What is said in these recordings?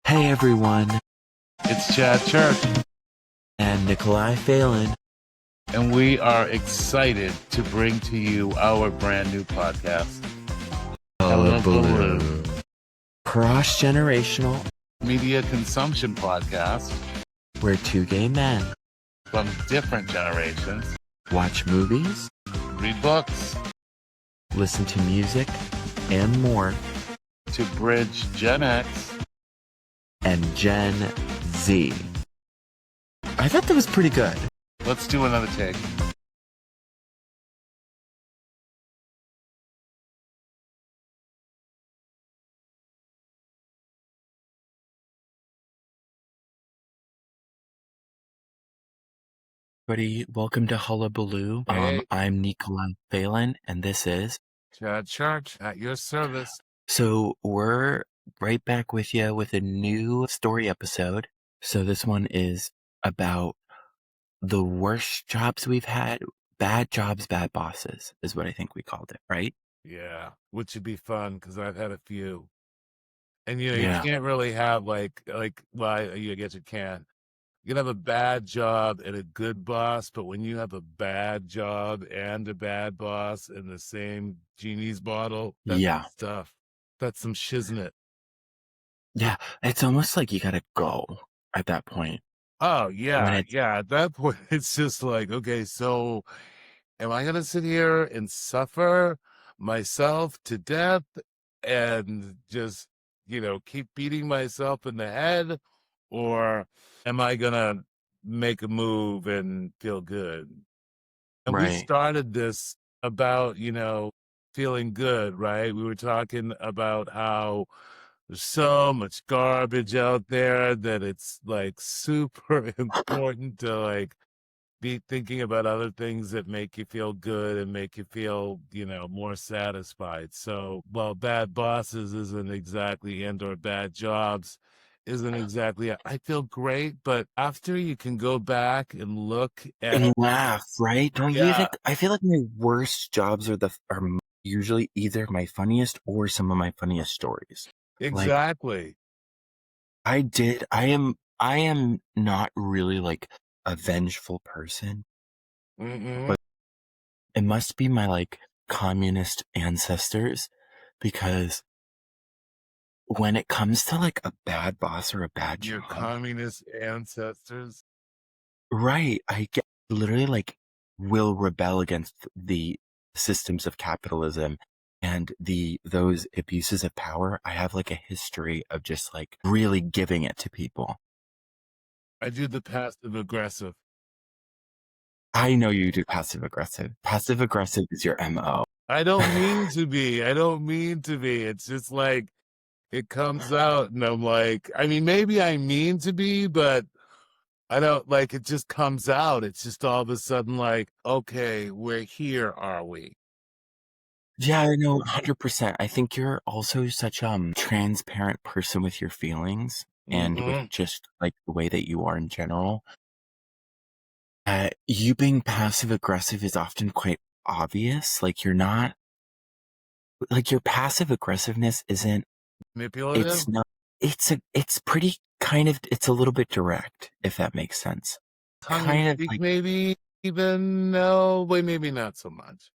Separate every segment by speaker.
Speaker 1: Hey everyone,
Speaker 2: It's Chad Church,
Speaker 1: and Nikolai Phelan.
Speaker 2: and we are excited to bring to you our brand new podcast, Hullabaloo,
Speaker 1: Cross-generational,
Speaker 2: media consumption podcast
Speaker 1: where two gay men
Speaker 2: from different generations
Speaker 1: watch movies,
Speaker 2: read books
Speaker 1: listen to music, and more,
Speaker 2: to bridge Gen X.
Speaker 1: and Gen Z. I thought that was pretty good.
Speaker 2: Let's do another take.
Speaker 1: Everybody, welcome to Hullabaloo.
Speaker 2: Hey.
Speaker 1: I'm Nikolai Phelan, and this is...
Speaker 2: Chad Church at your service.
Speaker 1: So we're right back with you with a new story episode. So this one is about the worst jobs we've had. Bad jobs, bad bosses is what I think we called it, right?
Speaker 2: Yeah, which would be fun because I've had a few. And you
Speaker 1: Yeah.
Speaker 2: can't really have well, I guess you can. You can have a bad job and a good boss, but when you have a bad job and a bad boss in the same genie's bottle, that's stuff. That's some shiznit.
Speaker 1: Yeah, it's almost like you gotta go at that point.
Speaker 2: Oh, yeah, yeah. At that point, it's just like, okay, so am I going to sit here and suffer myself to death and just, keep beating myself in the head? Or am I going to make a move and feel good? And we started this about, feeling good, right? We were talking about how there's so much garbage out there that it's like super important to be thinking about other things that make you feel good and make you feel, more satisfied. So, well, bad bosses isn't exactly, or bad jobs isn't exactly, I feel great, but after you can go back and look at
Speaker 1: and laugh, right? Don't you
Speaker 2: Yeah.
Speaker 1: think? I feel like my worst jobs are usually either my funniest or some of my funniest stories.
Speaker 2: Exactly.
Speaker 1: I am not really like a vengeful person, but it must be my communist ancestors, because when it comes to like a bad boss or a bad
Speaker 2: Your
Speaker 1: job,
Speaker 2: communist ancestors.
Speaker 1: right, I get literally will rebel against the systems of capitalism and those abuses of power. I have like a history of just like really giving it to people.
Speaker 2: I do the passive aggressive.
Speaker 1: I know you do passive aggressive. Passive aggressive is your MO.
Speaker 2: I don't mean to be. I don't mean to be. It's just like it comes out and I'm like, I mean, maybe I mean to be, but I don't it just comes out. It's just all of a sudden like, okay, we're here, are we?
Speaker 1: Yeah, I know 100%. I think you're also such a transparent person with your feelings and with just like the way that you are in general. You being passive aggressive is often quite obvious. Like you're not your passive aggressiveness isn't
Speaker 2: Manipulative?
Speaker 1: it's not it's pretty kind of it's a little bit direct, if that makes sense.
Speaker 2: Kind of like, maybe even no, wait, maybe not so much.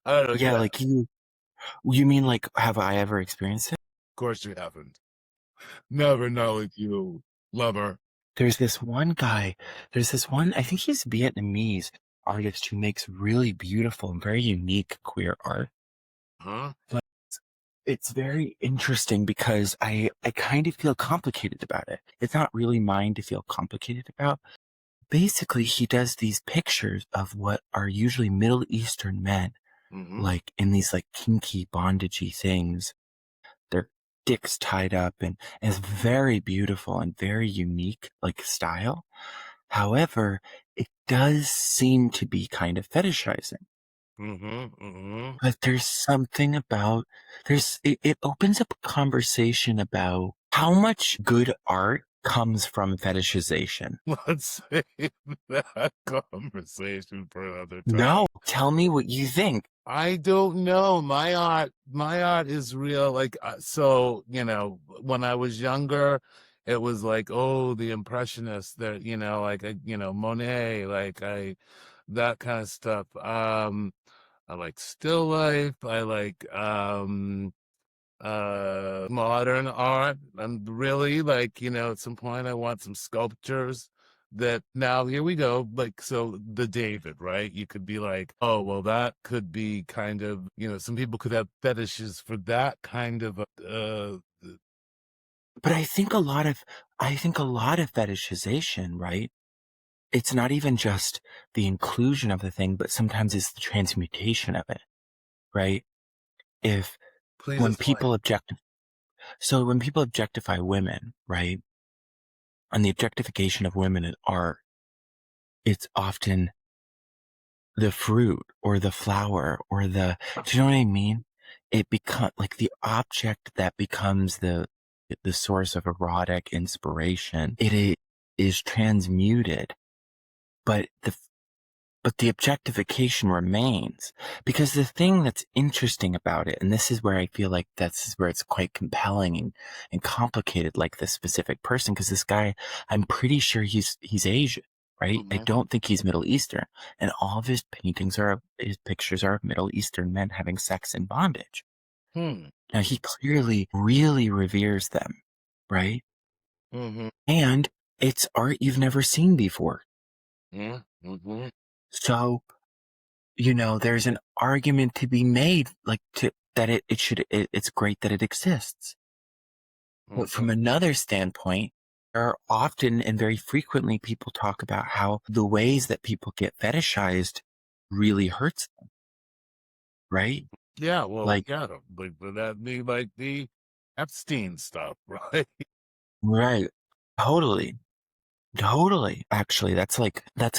Speaker 2: I don't know.
Speaker 1: Yeah, like you mean like have I ever experienced it?
Speaker 2: Of course you haven't. Never know like you, lover.
Speaker 1: There's this one, I think he's Vietnamese artist who makes really beautiful and very unique queer art.
Speaker 2: Huh?
Speaker 1: But it's very interesting because I kind of feel complicated about it. It's not really mine to feel complicated about. Basically, he does these pictures of what are usually Middle Eastern men, like in these like kinky bondagey things. Their dicks tied up, and it's very beautiful and very unique like style. However, it does seem to be kind of fetishizing. But there's something about it opens up a conversation about how much good art comes from fetishization.
Speaker 2: Let's save that conversation for another time.
Speaker 1: No, tell me what you think.
Speaker 2: I don't know. My art is real. So, when I was younger it was like, oh, the Impressionists, that, like, Monet, like, that kind of stuff. I like still life. I like modern art. I'm really like, at some point I want some sculptures that, now here we go, like, so the David, right? You could be like, oh well, that could be kind of, some people could have fetishes for that kind of
Speaker 1: But I think a lot of fetishization, right? It's not even just the inclusion of the thing, but sometimes it's the transmutation of it, right? If
Speaker 2: please
Speaker 1: when
Speaker 2: explain.
Speaker 1: people objectify women, right? And the objectification of women in art, it's often the fruit or the flower or do you know what I mean? It becomes like the object that becomes the source of erotic inspiration. Is transmuted, but the objectification remains, because the thing that's interesting about it, and this is where I feel like that's where it's quite compelling and complicated, like this specific person, because this guy, I'm pretty sure he's Asian, right? I don't think he's Middle Eastern, and all of his his pictures are of Middle Eastern men having sex in bondage. Now he clearly really reveres them, right? And it's art you've never seen before. So, there's an argument to be made, like it's great that it exists. But from another standpoint, there are often and very frequently people talk about how the ways that people get fetishized really hurts them, right?
Speaker 2: Yeah, well,
Speaker 1: Like,
Speaker 2: like that be like the Epstein stuff, right?
Speaker 1: right. Totally. Totally. Actually, that's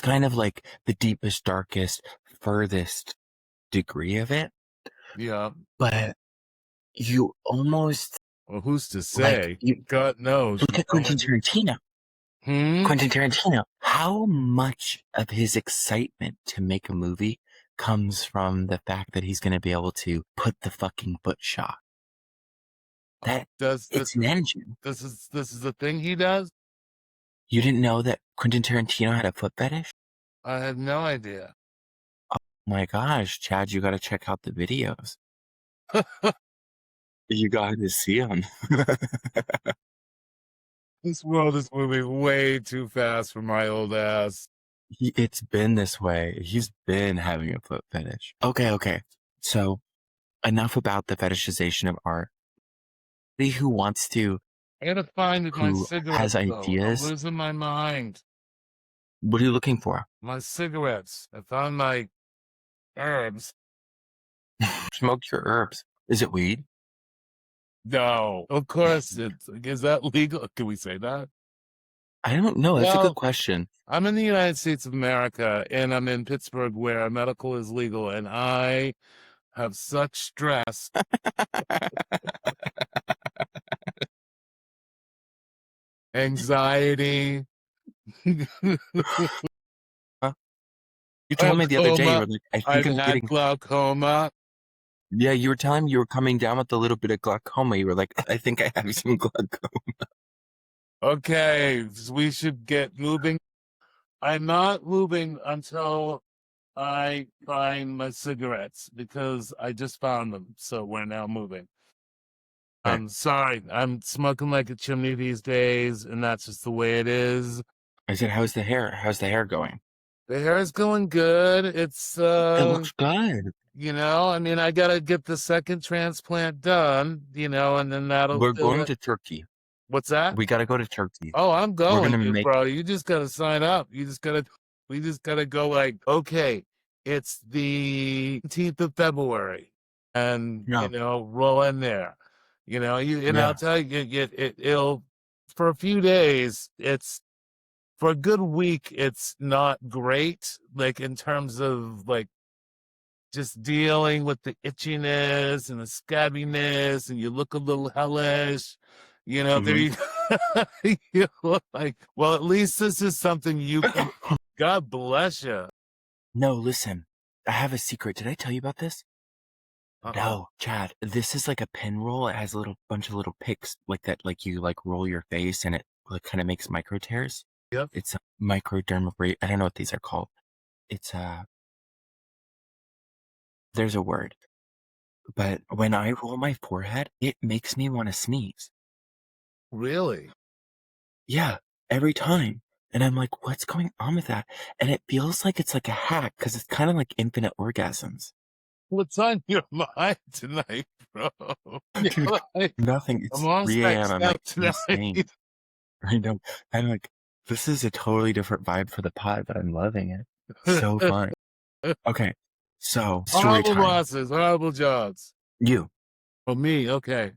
Speaker 1: kind of like the deepest, darkest, furthest degree of it.
Speaker 2: Yeah.
Speaker 1: But you almost,
Speaker 2: Well, who's to
Speaker 1: like,
Speaker 2: say? God knows.
Speaker 1: look at Quentin Tarantino.
Speaker 2: Hmm?
Speaker 1: Quentin Tarantino. How much of his excitement to make a movie comes from the fact that he's going to be able to put the fucking foot shot? It's an engine.
Speaker 2: This is the thing he does?
Speaker 1: You didn't know that Quentin Tarantino had a foot fetish?
Speaker 2: I had no idea.
Speaker 1: Oh my gosh, Chad, you got to check out the videos. You got to see them.
Speaker 2: This world is moving way too fast for my old ass.
Speaker 1: It's been this way. He's been having a foot fetish. Okay. So enough about the fetishization of art. Anybody who wants to,
Speaker 2: I gotta find my
Speaker 1: who has
Speaker 2: cigarettes, though. I'm
Speaker 1: ideas,
Speaker 2: losing my mind.
Speaker 1: what are you looking for?
Speaker 2: My cigarettes. I found my herbs.
Speaker 1: Smoke your herbs. Is it weed?
Speaker 2: No, of course it's. Is that legal? Can we say that?
Speaker 1: I don't know. That's a
Speaker 2: Well,
Speaker 1: good question.
Speaker 2: I'm in the United States of America, and I'm in Pittsburgh, where medical is legal, and I have such stress. Anxiety.
Speaker 1: Huh? You told me the other day, you were
Speaker 2: Glaucoma.
Speaker 1: like, I
Speaker 2: I've
Speaker 1: think I'm
Speaker 2: had
Speaker 1: getting,
Speaker 2: glaucoma.
Speaker 1: yeah, you were telling me you were coming down with a little bit of glaucoma. You were like, I think I have some glaucoma.
Speaker 2: Okay, we should get moving. I'm not moving until I find my cigarettes, because I just found them. So we're now moving.
Speaker 1: Okay.
Speaker 2: I'm sorry. I'm smoking like a chimney these days, and that's just the way it is.
Speaker 1: I said, how's the hair? How's the hair going?
Speaker 2: The hair is going good. It's
Speaker 1: It looks good.
Speaker 2: I mean, I gotta get the second transplant done, and then that'll
Speaker 1: We're
Speaker 2: do
Speaker 1: going
Speaker 2: it.
Speaker 1: to Turkey.
Speaker 2: What's that?
Speaker 1: We got to go to Turkey.
Speaker 2: Oh, I'm
Speaker 1: We're
Speaker 2: going,
Speaker 1: going to make,
Speaker 2: bro. You just gotta sign up. We just gotta go, like, okay, it's the 18th of February, and
Speaker 1: yeah,
Speaker 2: roll in there. And
Speaker 1: yeah.
Speaker 2: I'll tell you, it'll, for a few days, for a good week, it's not great, like, in terms of, like, just dealing with the itchiness and the scabbiness, and you look a little hellish. There you you look like, well, at least this is something you can. God bless you.
Speaker 1: No, listen, I have a secret. Did I tell you about this?
Speaker 2: Uh-oh.
Speaker 1: No, Chad, this is like a pin roll. It has a bunch of little picks like that, like you like roll your face and it like kind of makes micro tears.
Speaker 2: Yep.
Speaker 1: It's a microdermabrasion. I don't know what these are called. It's there's a word. But when I roll my forehead, it makes me want to sneeze.
Speaker 2: Really?
Speaker 1: Yeah, every time. And I'm like, what's going on with that? And it feels like it's like a hack because it's kind of like infinite orgasms.
Speaker 2: What's on your mind tonight, bro?
Speaker 1: Dude,
Speaker 2: Like,
Speaker 1: nothing.
Speaker 2: I'm
Speaker 1: It's
Speaker 2: all
Speaker 1: 3 a.m.
Speaker 2: sexed
Speaker 1: I'm
Speaker 2: out
Speaker 1: like
Speaker 2: tonight.
Speaker 1: insane. I know. I'm like, this is a totally different vibe for the pod, but I'm loving it. So fun. Okay, so story
Speaker 2: Horrible
Speaker 1: time.
Speaker 2: bosses, horrible jobs.
Speaker 1: You.
Speaker 2: Oh, me. Okay.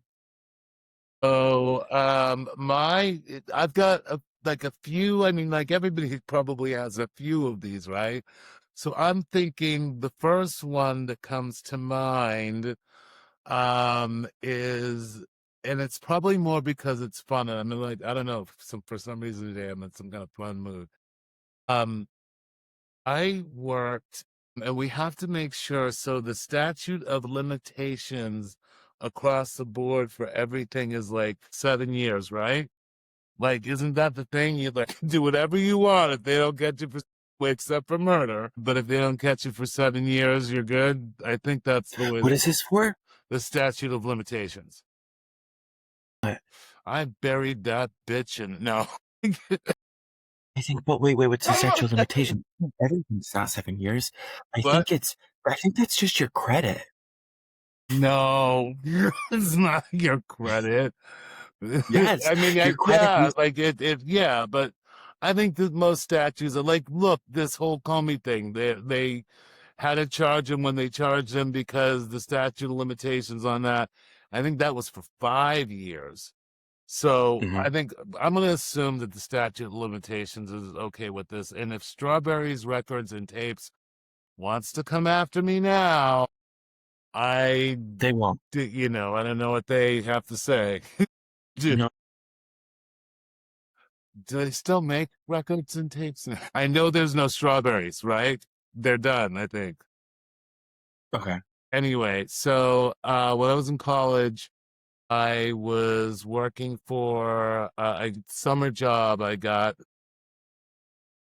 Speaker 2: So, I've got like a few. I mean, like everybody probably has a few of these, right? So I'm thinking the first one that comes to mind, is, and it's probably more because it's fun. And I mean, like, I don't know, for some reason today I'm in some kind of fun mood. I worked, and we have to make sure. So the statute of limitations across the board for everything is like 7 years, right? Like, isn't that the thing? You like do whatever you want if they don't get you for, well, except for murder. But if they don't catch you for 7 years, you're good. I think that's the way
Speaker 1: What is this for?
Speaker 2: the statute of limitations.
Speaker 1: What?
Speaker 2: I buried that bitch in no.
Speaker 1: I think, but wait, what's the statute of limitation? Everything's not 7 years.
Speaker 2: What?
Speaker 1: I think that's just your credit.
Speaker 2: No, it's not your credit.
Speaker 1: Yes,
Speaker 2: I mean,
Speaker 1: your credit
Speaker 2: yeah,
Speaker 1: is,
Speaker 2: like yeah, but I think that most statues are like, look, this whole Comey thing, they had to charge him when they charged him because the statute of limitations on that, I think that was for 5 years. So
Speaker 1: mhm.
Speaker 2: I think I'm going to assume that the statute of limitations is okay with this. And if Strawberry's Records and Tapes wants to come after me now, I,
Speaker 1: They won't.
Speaker 2: you know, I don't know what they have to say. do,
Speaker 1: No,
Speaker 2: do they still make records and tapes? I know there's no Strawberries, right? They're done, I think.
Speaker 1: okay.
Speaker 2: Anyway, so when I was in college, I was working for a summer job I got.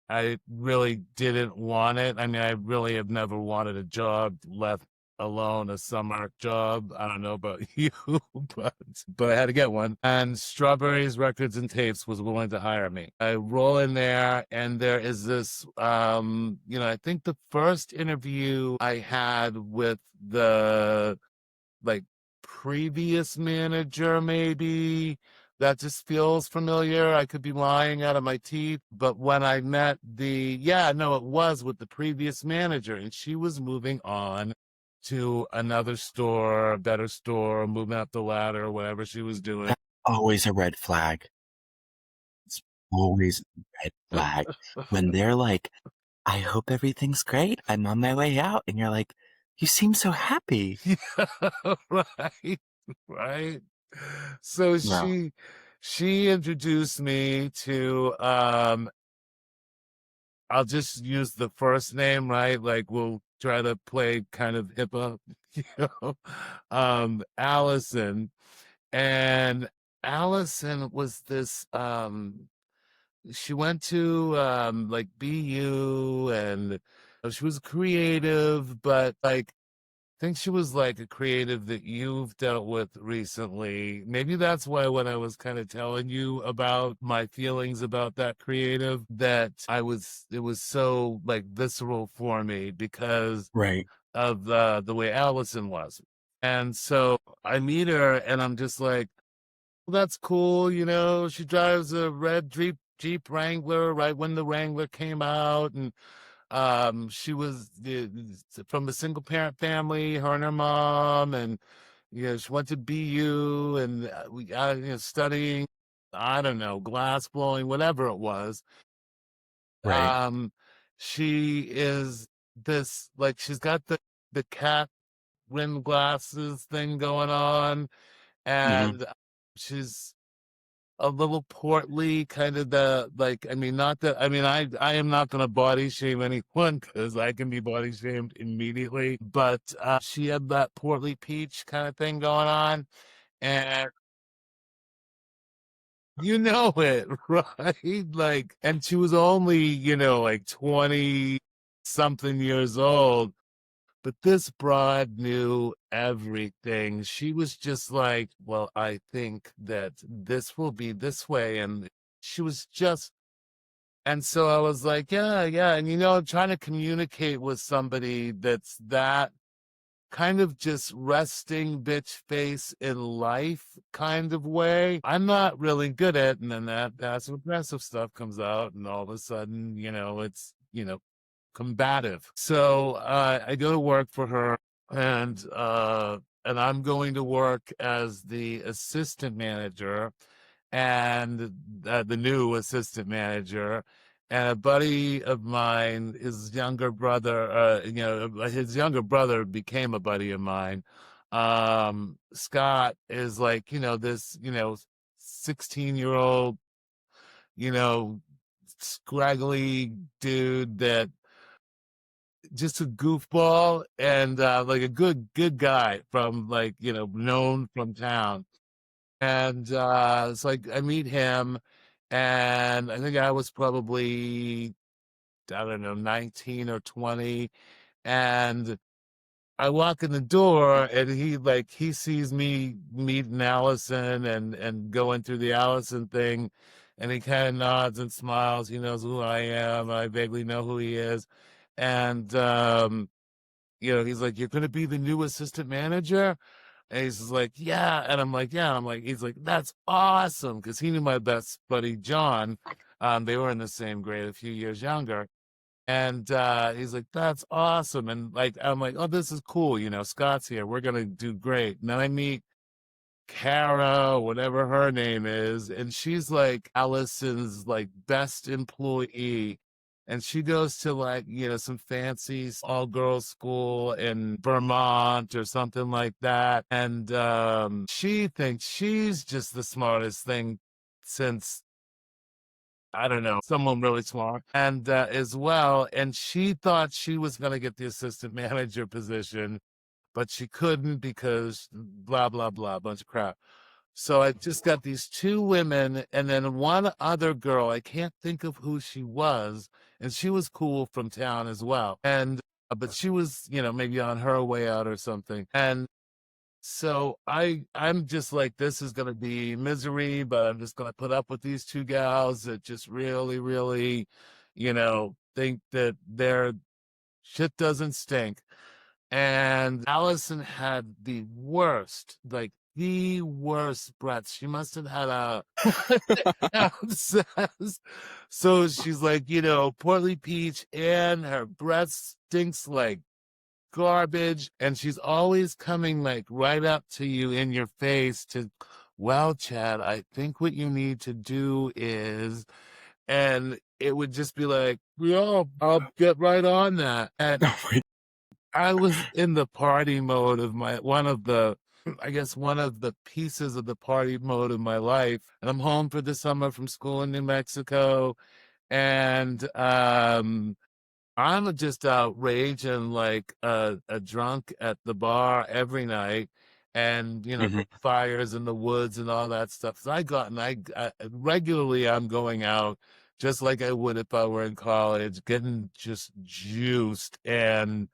Speaker 2: I really didn't want it. I mean, I really have never wanted a job, let alone a summer job. I don't know about you, but I had to get one. And Strawberries Records and Tapes was willing to hire me. I roll in there, and there is this, I think the first interview I had with the like previous manager, maybe that just feels familiar. I could be lying out of my teeth, but when I met it was with the previous manager, and she was moving on to another store, a better store, moving up the ladder, whatever she was doing.
Speaker 1: That's always a red flag. It's always a red flag. When they're like, I hope everything's great. I'm on my way out. And you're like, you seem so happy.
Speaker 2: Yeah, right, right. So
Speaker 1: No.
Speaker 2: she introduced me to I'll just use the first name, right? Like we'll try to play kind of hip hop, you know. Allison. And Allison was this she went to like BU, and she was creative, but like I think she was like a creative that you've dealt with recently. Maybe that's why when I was kind of telling you about my feelings about that creative, that it was so like visceral for me because
Speaker 1: Right.
Speaker 2: of the way Allison was. And so I meet her and I'm just like, well, that's cool. You know, she drives a red Jeep Wrangler right when the Wrangler came out. And she was from a single parent family, her and her mom, and she went to BU, and we studying, I don't know, glass blowing, whatever it was.
Speaker 1: Right.
Speaker 2: She is this like she's got the cat rim glasses thing going on,
Speaker 1: Hmm.
Speaker 2: and she's a little portly, kind of the like. I mean, not that. I mean, I am not going to body shame anyone because I can be body shamed immediately. But she had that portly peach kind of thing going on, and You know it, right? Like, and she was only, like 20 something years old, but this broad knew everything. She was just like, well, I think that this will be this way. And she was just, and so I was like, yeah, yeah. And, trying to communicate with somebody that's that kind of just resting bitch face in life kind of way, I'm not really good at. And then that passive aggressive stuff comes out, and all of a sudden, it's, combative. So I go to work for her, and I'm going to work as the assistant manager, and the new assistant manager. And a buddy of mine, his younger brother, his younger brother became a buddy of mine. Scott is like, this, 16-year-old, you know, scraggly dude that just a goofball, and like a good guy from, like, known from town. And it's like I meet him, and I think I was probably, I don't know, 19 or 20. And I walk in the door, and he sees me meeting Allison and going through the Allison thing, and he kind of nods and smiles. He knows who I am. I vaguely know who he is. And he's like, "You're gonna be the new assistant manager?" And he's just like, "Yeah." And I'm like, "Yeah." And I'm like, he's like, "That's awesome." Cause he knew my best buddy, John. They were in the same grade, a few years younger. And he's like, "That's awesome." And like, I'm like, "Oh, this is cool. Scott's here. We're going to do great." And then I meet Kara, whatever her name is, and she's like Allison's like best employee. And she goes to, like, some fancy all girls school in Vermont or something like that. And she thinks she's just the smartest thing since, I don't know, someone really smart. And as well, and she thought she was going to get the assistant manager position, but she couldn't because blah, blah, blah, bunch of crap. So I just got these two women, and then one other girl. I can't think of who she was, and she was cool from town as well. And but she was, maybe on her way out or something. And so I'm just like, this is gonna be misery, but I'm just gonna put up with these two gals that just really, really, think that their shit doesn't stink. And Allison had the worst, like the worst breath. She must have had a abscess. So she's like, portly peach, and her breath stinks like garbage. And she's always coming like right up to you in your face to, "Well, Chad, I think what you need to do is," and it would just be like, "Yeah, I'll get right on that." And I was in the party mode of one of the pieces of the party mode of my life. And I'm home for the summer from school in New Mexico. And I'm just out raging like a drunk at the bar every night. And, fires in the woods and all that stuff. So I regularly, I'm going out just like I would if I were in college, getting just juiced and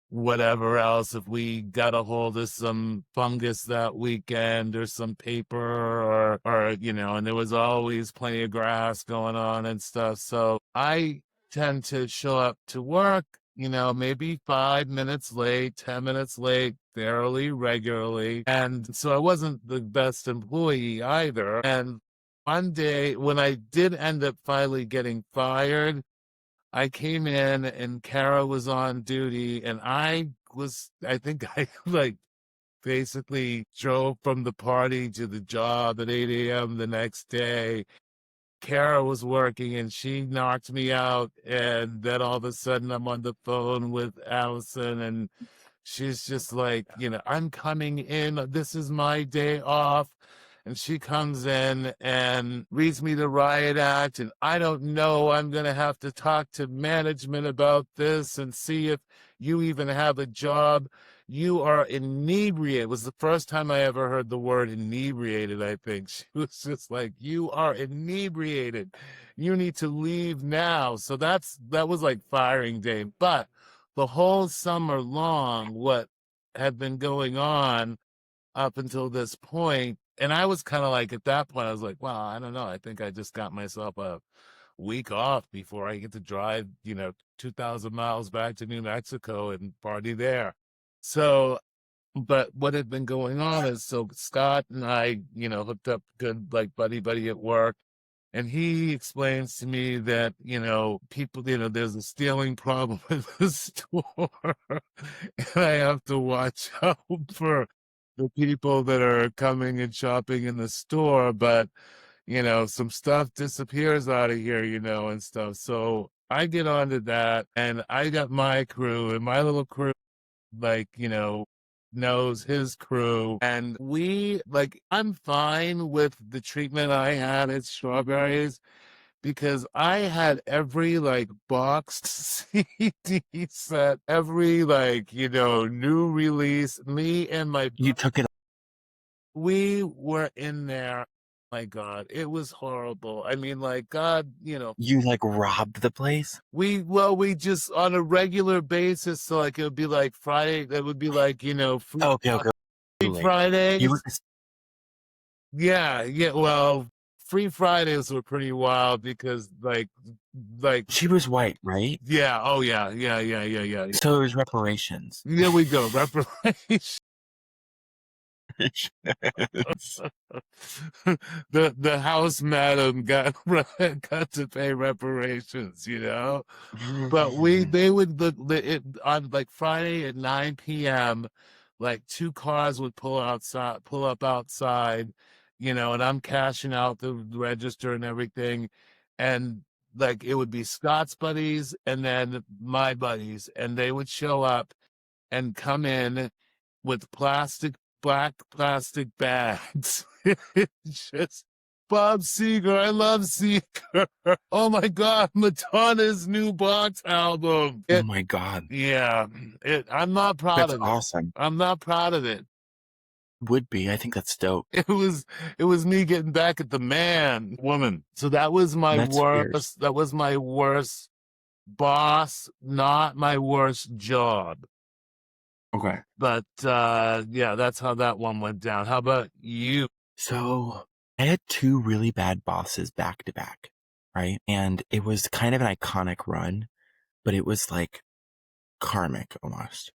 Speaker 2: whatever else. If we got a hold of some fungus that weekend or some paper, or and there was always plenty of grass going on and stuff. So I tend to show up to work, maybe 5 minutes late, 10 minutes late, fairly regularly. And so I wasn't the best employee either. And one day when I did end up finally getting fired, I came in and Kara was on duty, and I think I like basically drove from the party to the job at 8 a.m. the next day. Kara was working, and she knocked me out. And then all of a sudden I'm on the phone with Allison, and she's just like, "I'm coming in. This is my day off." And she comes in and reads me the riot act. And I don't know, I'm going to have to talk to management about this and see if you even have a job. you are inebriated. It was the first time I ever heard the word inebriated, I think. She was just like, you are inebriated. You need to leave now. So that was like firing day. But the whole summer long, what had been going on up until this point, and I was kind of like, at that point, I was like, well, I don't know. I think I just got myself a week off before I get to drive, 2,000 miles back to New Mexico and party there. So, but what had been going on is, so Scott and I, hooked up good, like buddy at work. And he explains to me that, people, there's a stealing problem in the store. And I have to watch out for the people that are coming and shopping in the store. But, some stuff disappears out of here, and stuff. So I get onto that, and I got my crew, and my little crew, like, knows his crew. And I'm fine with the treatment I had at Strawberries, because I had every like boxed CD set, every new release. Me and
Speaker 1: You took it.
Speaker 2: we were in there. My God, it was horrible. I mean, like, God,
Speaker 1: You like robbed the place?
Speaker 2: we just on a regular basis. So like, it would be like Friday. That would be like, free,
Speaker 1: Okay, okay.
Speaker 2: free
Speaker 1: Like, you were
Speaker 2: Fridays. Yeah, yeah. Well, free Fridays were pretty wild because
Speaker 1: she was white, right?
Speaker 2: yeah. Oh yeah, yeah.
Speaker 1: So it was reparations.
Speaker 2: There we go. Reparations. The house madam got to pay reparations, But they would on like Friday at 9 p.m. like two cars would pull up outside, and I'm cashing out the register and everything, and like it would be Scott's buddies and then my buddies, and they would show up and come in with black plastic bags. Just Bob Seger. I love Seger. Oh my God, Madonna's new box album.
Speaker 1: Oh my God.
Speaker 2: Yeah, I'm not proud
Speaker 1: That's
Speaker 2: of it.
Speaker 1: awesome.
Speaker 2: I'm not proud of it.
Speaker 1: Would be. I think that's dope.
Speaker 2: It was me getting back at the woman. So that was my
Speaker 1: That's
Speaker 2: worst.
Speaker 1: fierce.
Speaker 2: That was my worst boss, not my worst job.
Speaker 1: Okay.
Speaker 2: But yeah, that's how that one went down. How about you?
Speaker 1: So I had two really bad bosses back to back, right? And it was kind of an iconic run, but it was like karmic almost.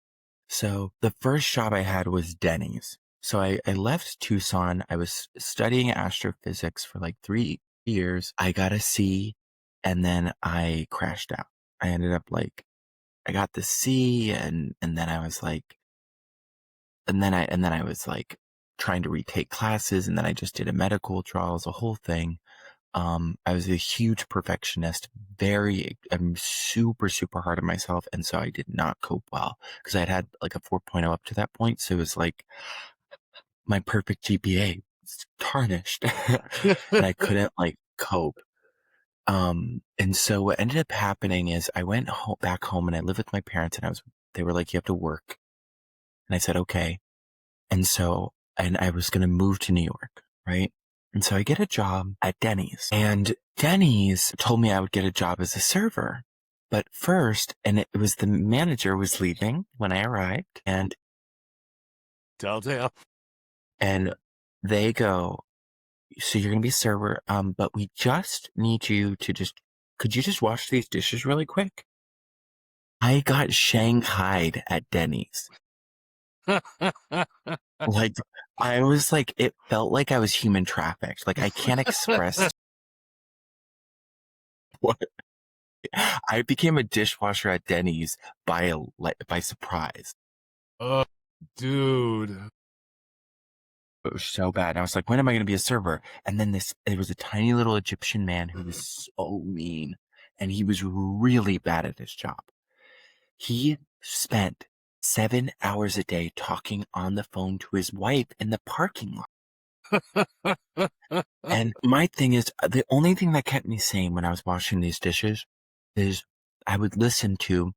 Speaker 1: So the first job I had was Denny's. So I left Tucson. I was studying astrophysics for like 3 years. I got a C, and then I crashed out. I ended up like, I got the C, and then I was like, and then I was like trying to retake classes, and then I just did a medical trials, a whole thing. I was a huge perfectionist, I'm super, super hard on myself. And so I did not cope well because I had like a 4.0 up to that point. So it was like my perfect GPA was tarnished and I couldn't like cope. And so what ended up happening is I went back home, and I lived with my parents, and they were like, you have to work. And I said, okay. And I was going to move to New York, right? And so I get a job at Denny's, and Denny's told me I would get a job as a server. But first, and it was the manager was leaving when I arrived, and
Speaker 2: Telltale.
Speaker 1: And they go, so you're going to be a server, but we just need you to could you just wash these dishes really quick? I got Shanghai'd at Denny's. Like, I was like, it felt like I was human trafficked. Like, I can't express what I became a dishwasher at Denny's by surprise.
Speaker 2: Oh, dude.
Speaker 1: It was so bad. I was like, when am I going to be a server? And then there was a tiny little Egyptian man who was so mean, and he was really bad at his job. He spent 7 hours a day talking on the phone to his wife in the parking lot. And my thing is, the only thing that kept me sane when I was washing these dishes is I would listen to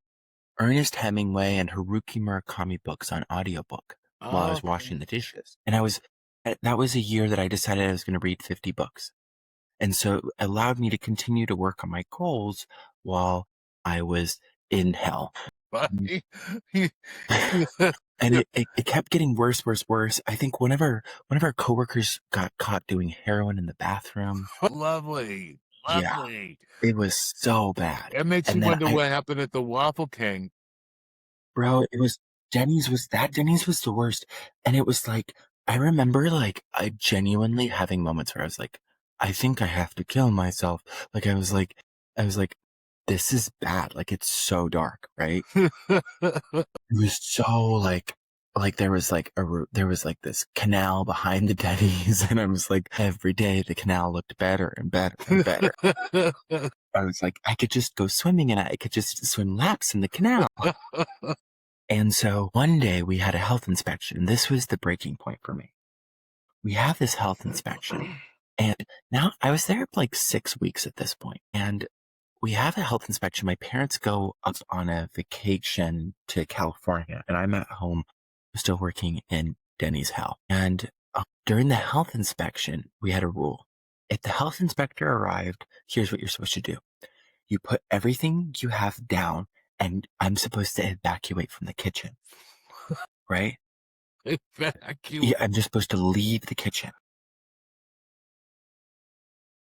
Speaker 1: Ernest Hemingway and Haruki Murakami books on audiobook while I was washing the dishes. And that was a year that I decided I was going to read 50 books. And so it allowed me to continue to work on my goals while I was in hell. And it kept getting worse. I think one of our coworkers got caught doing heroin in the bathroom.
Speaker 2: Lovely.
Speaker 1: Yeah, it was so bad.
Speaker 2: It makes you wonder what happened at the Waffle King.
Speaker 1: Bro, it was Denny's was the worst. And it was like, I remember like I genuinely having moments where I was like, I think I have to kill myself. Like I was like, this is bad. Like it's so dark, right? It was so like there was like this canal behind the Dennys, and I was like, every day the canal looked better and better and better. I was like, I could just go swimming and I could just swim laps in the canal. And so one day we had a health inspection, and this was the breaking point for me. We have this health inspection, and now I was there like 6 weeks at this point, and we have a health inspection. My parents go up on a vacation to California, and I'm at home still working in Denny's hell. And during the health inspection, we had a rule. If the health inspector arrived, here's what you're supposed to do. You put everything you have down, and I'm supposed to evacuate from the kitchen. Right?
Speaker 2: Evacuate?
Speaker 1: Yeah, I'm just supposed to leave the kitchen.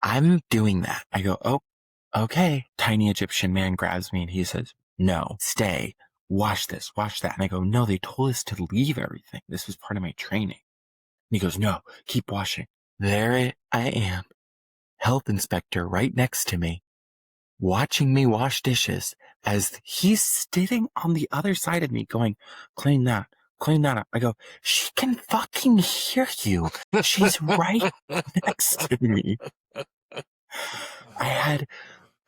Speaker 1: I'm doing that. I go, oh, okay. Tiny Egyptian man grabs me and he says, no, stay, wash this, wash that. And I go, no, they told us to leave everything. This was part of my training. And he goes, no, keep washing. There I am, health inspector right next to me, watching me wash dishes as he's sitting on the other side of me going, clean that up. I go, she can fucking hear you. She's right next to me.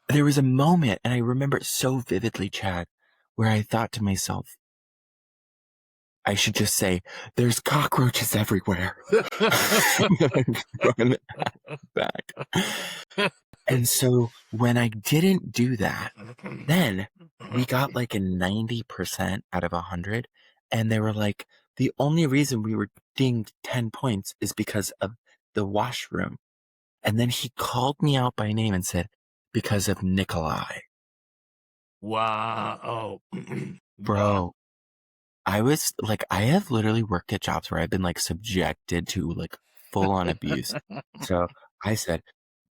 Speaker 1: There was a moment, and I remember it so vividly, Chad, where I thought to myself, I should just say, there's cockroaches everywhere. Run back. And so when I didn't do that, then we got like a 90% out of 100. And they were like, the only reason we were dinged 10 points is because of the washroom. And then he called me out by name and said, because of Nikolai.
Speaker 2: Wow.
Speaker 1: Bro, I was like, I have literally worked at jobs where I've been like subjected to like full on abuse. So I said,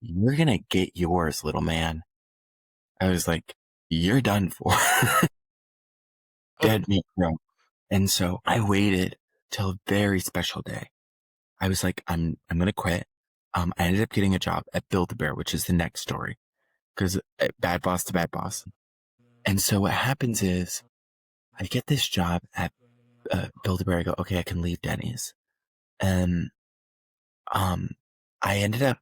Speaker 1: you're going to get yours, little man. I was like, you're done for. Dead meat, bro. And so I waited till a very special day. I was like, I'm going to quit. I ended up getting a job at BuildABear, which is the next story, because bad boss to bad boss. And so what happens is I get this job at BuildABear. I go, okay, I can leave Denny's. And I ended up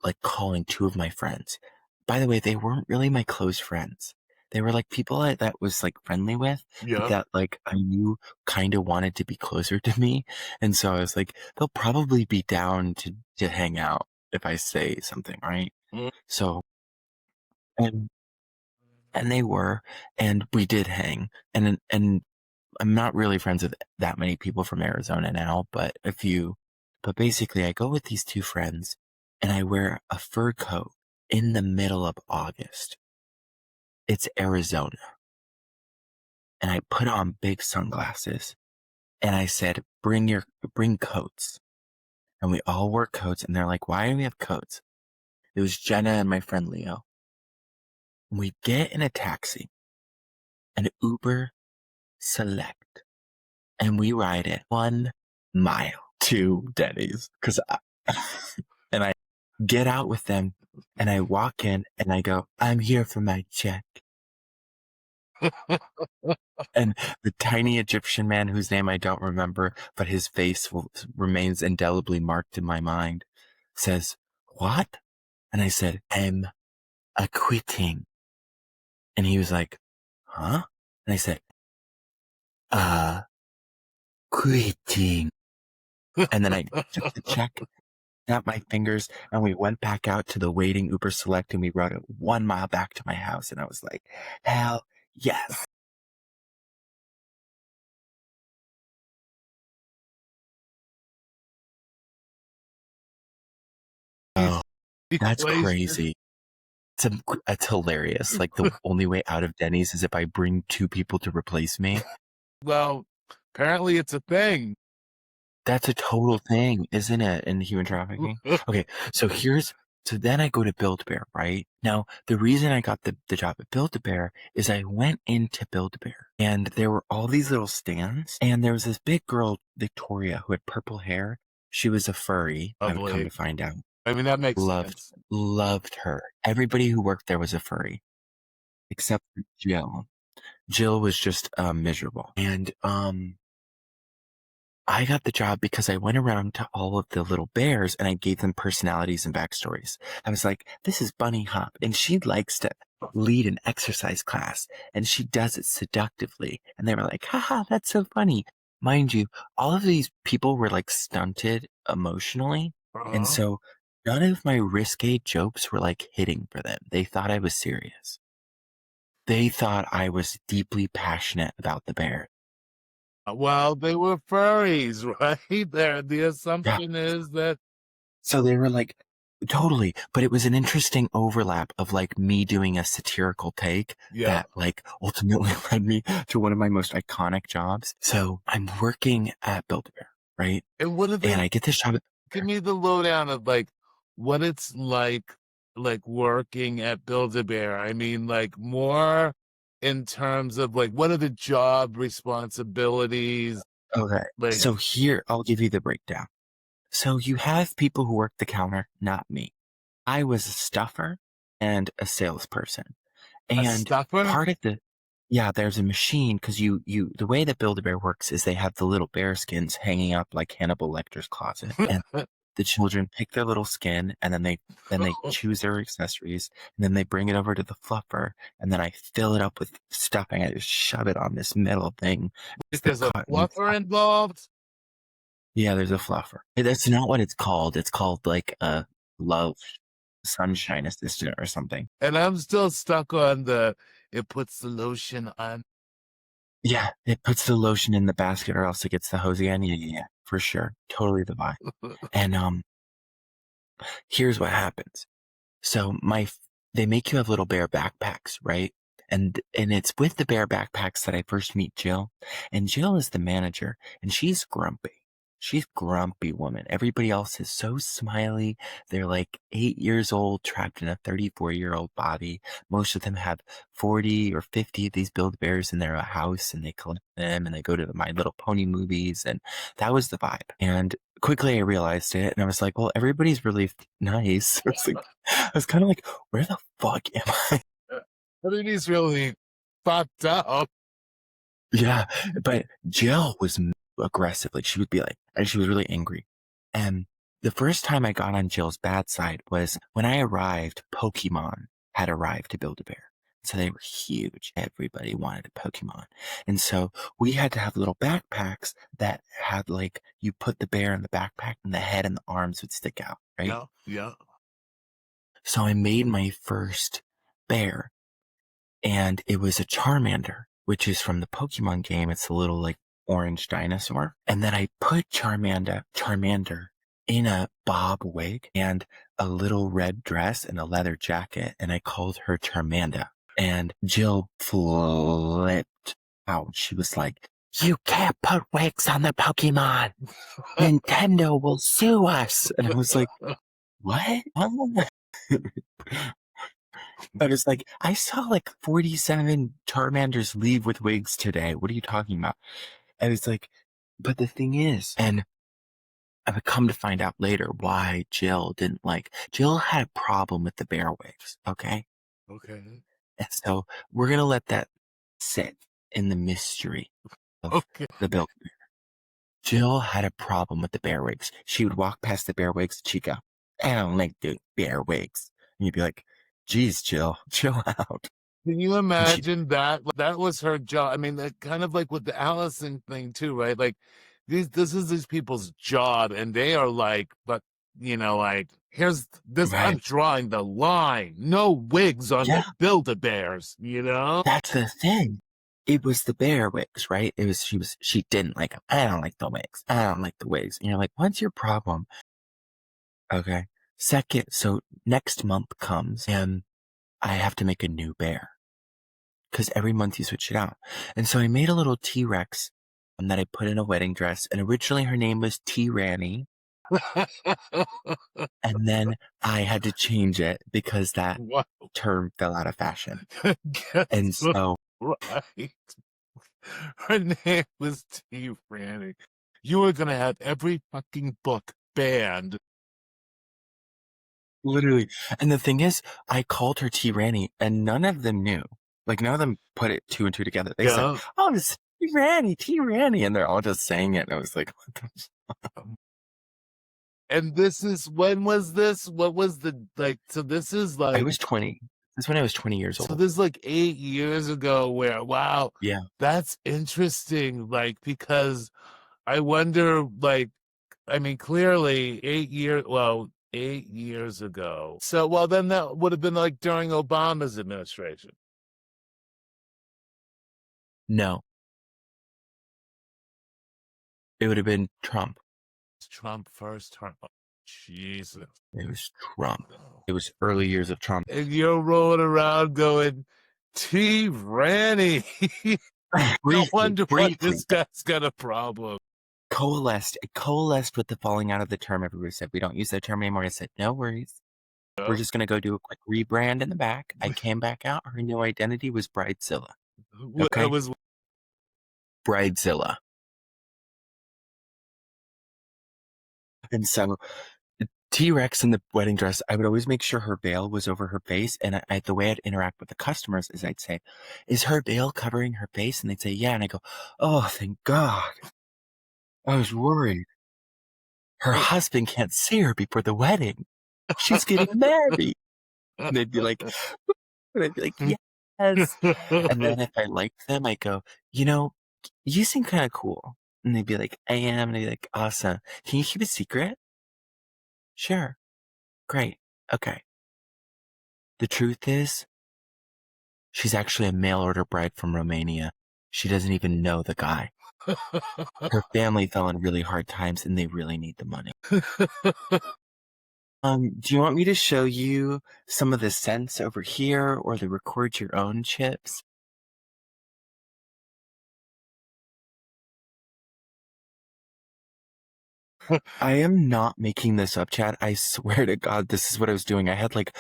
Speaker 1: like calling two of my friends. By the way, they weren't really my close friends. They were like people that was like friendly with, but that like I knew kind of wanted to be closer to me. And so I was like, they'll probably be down to hang out if I say something, right? So, and they were, and we did hang, and I'm not really friends with that many people from Arizona now, but a few. But basically, I go with these two friends, and I wear a fur coat in the middle of August. It's Arizona. And I put on big sunglasses, and I said, bring coats. And we all wore coats, and they're like, why do we have coats? It was Jenna and my friend Leo. And we get in a taxi, an Uber Select, and we ride it 1 mile to Denny's. And I get out with them, and I walk in, and I go, I'm here for my check. And the tiny Egyptian man, whose name I don't remember, but his face remains indelibly marked in my mind, says, what? And I said, I'm quitting. And he was like, huh? And I said, quitting. And then I took the check, snapped my fingers, and we went back out to the waiting Uber Select, and we rode it 1 mile back to my house. And I was like, hell yes. That's
Speaker 2: replace you.
Speaker 1: crazy. It's hilarious. Like, the only way out of Denny's is if I bring 2 people to replace me.
Speaker 2: Well, apparently it's a thing.
Speaker 1: That's a total thing, isn't it, in human trafficking? Okay, so then I go to BuildABear, right? Now, the reason I got the job at BuildABear is I went into BuildABear, and there were all these little stands, and there was this big girl, Victoria, who had purple hair. She was a furry, I would come to find out.
Speaker 2: I mean, that makes sense.
Speaker 1: Loved her. Everybody who worked there was a furry, except for Jill. Jill was just miserable. And I got the job because I went around to all of the little bears and I gave them personalities and backstories. I was like, this is Bunny Hop, and she likes to lead an exercise class, and she does it seductively. And they were like, haha, that's so funny. Mind you, all of these people were like stunted emotionally. And so none of my risque jokes were like hitting for them. They thought I was serious. They thought I was deeply passionate about the bear.
Speaker 2: Well, they were furries, right? The assumption is that.
Speaker 1: So they were like, totally. But it was an interesting overlap of like me doing a satirical take that like ultimately led me to one of my most iconic jobs. So I'm working at BuildABear, right?
Speaker 2: And what are they?
Speaker 1: And I get this job.
Speaker 2: Give me the lowdown of like what it's like working at BuildABear. I mean, like more in terms of like what are the job responsibilities?
Speaker 1: Okay.
Speaker 2: Like,
Speaker 1: so here, I'll give you the breakdown. So you have people who work the counter, not me. I was a stuffer and a salesperson. And
Speaker 2: a stuffer?
Speaker 1: part of there's a machine because the way that Build-A-Bear works is they have the little bear skins hanging up like Hannibal Lecter's closet. And the children pick their little skin and then they choose their accessories and then they bring it over to the fluffer and then I fill it up with stuffing. I just shove it on this metal thing.
Speaker 2: There's a fluffer involved?
Speaker 1: Yeah, there's a fluffer. That's not what it's called. It's called like a love sunshine assistant or something.
Speaker 2: And I'm still stuck on it puts the lotion on.
Speaker 1: Yeah, it puts the lotion in the basket or else it gets the hose again. Yeah, for sure. Totally the vibe. And here's what happens. So they make you have little bear backpacks, right? And it's with the bear backpacks that I first meet Jill. And Jill is the manager and she's grumpy. She's a grumpy woman. Everybody else is so smiley. They're like 8 years old, trapped in a 34-year-old body. Most of them have 40 or 50 of these Build-A-Bears in their house and they collect them and they go to the My Little Pony movies. And that was the vibe. And quickly I realized it and I was like, well, everybody's really nice. I was kind of like, where the fuck am I?
Speaker 2: Everybody's really fucked up.
Speaker 1: Yeah, but Jill was aggressively. She would be like, and she was really angry. And the first time I got on Jill's bad side was when I arrived, Pokemon had arrived to Build-A-Bear. So they were huge. Everybody wanted a Pokemon. And so we had to have little backpacks that had like, you put the bear in the backpack and the head and the arms would stick out, right?
Speaker 2: Yeah.
Speaker 1: So I made my first bear and it was a Charmander, which is from the Pokemon game. It's a little like orange dinosaur. And then I put Charmander in a bob wig and a little red dress and a leather jacket. And I called her Charmander. And Jill flipped out. She was like, you can't put wigs on the Pokemon. Nintendo will sue us. And I was like, what? I was like, I saw like 47 Charmanders leave with wigs today. What are you talking about? I was like, but the thing is, and I would come to find out later why Jill had a problem with the bear wigs. Okay. And so we're going to let that sit in the mystery of the Build-A-Bear. Jill had a problem with the bear wigs. She would walk past the bear wigs and she'd go, I don't like the bear wigs. And you'd be like, geez, Jill, chill out.
Speaker 2: Can you imagine that? That was her job. I mean, that kind of like with the Allison thing too, right? Like this is these people's job and they are like, but you know, like here's this, right. I'm drawing the line. No wigs on the Build-A-Bears, you know?
Speaker 1: That's the thing. It was the bear wigs, right? She didn't like them. I don't like the wigs. I don't like the wigs. And you're like, what's your problem? Okay. Second, so next month comes and I have to make a new bear because every month you switch it out. And so I made a little T-Rex that I put in a wedding dress. And originally her name was Ranny. And then I had to change it because that term fell out of fashion. And so
Speaker 2: right. Her name was Ranny. You were gonna have every fucking book banned.
Speaker 1: Literally. And the thing is, I called her Ranny and none of them knew. Like none of them put it two and two together. They said, "Oh, it's Ranny," and they're all just saying it. And I was like, "What the fuck?"
Speaker 2: And this is, when was this? What was the, like, so this is like,
Speaker 1: I was 20. This is when I was 20 years old.
Speaker 2: So this is like 8 years ago where, wow.
Speaker 1: Yeah.
Speaker 2: That's interesting. Like, because I wonder, like, I mean, clearly 8 years ago. So, well, then that would have been like during Obama's administration.
Speaker 1: No. It would have been Trump.
Speaker 2: Trump first term. Oh, Jesus.
Speaker 1: It was Trump. It was early years of Trump.
Speaker 2: And you're rolling around going, Ranny. No wonder why this guy's got a problem.
Speaker 1: It coalesced with the falling out of the term. Everybody said, we don't use that term anymore. I said, no worries. We're just going to go do a quick rebrand in the back. I came back out. Her new identity was Bridezilla. Okay?
Speaker 2: It was
Speaker 1: Bridezilla. And so T-Rex in the wedding dress, I would always make sure her veil was over her face. And the way I'd interact with the customers is I'd say, is her veil covering her face? And they'd say, yeah. And I go, oh, thank God. I was worried. Her husband can't see her before the wedding. She's getting married. And they'd be like, yes. And then if I liked them, I go, you seem kind of cool. And they'd be like, I am. And I'd be like, awesome. Can you keep a secret? Sure. Great. Okay. The truth is, she's actually a mail order bride from Romania. She doesn't even know the guy. Her family fell in really hard times and they really need the money. Do you want me to show you some of the scents over here or the record your own chips? I am not making this up, Chad. I swear to God, this is what I was doing. I had like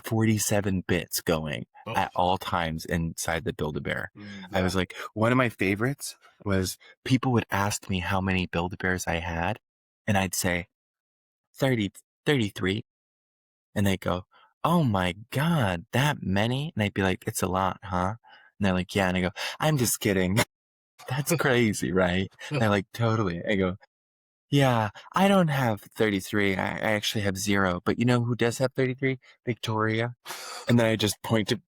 Speaker 1: 47 bits going at all times inside the Build-A-Bear. I was like, one of my favorites was people would ask me how many Build-A-Bears I had, and I'd say 33. And they go, oh my God, that many? And I'd be like, it's a lot, huh? And they're like, yeah. And I go, I'm just kidding. That's crazy, right? And they're like, totally. I go, yeah, I don't have 33. I actually have 0. But you know who does have 33? Victoria. And then I just pointed.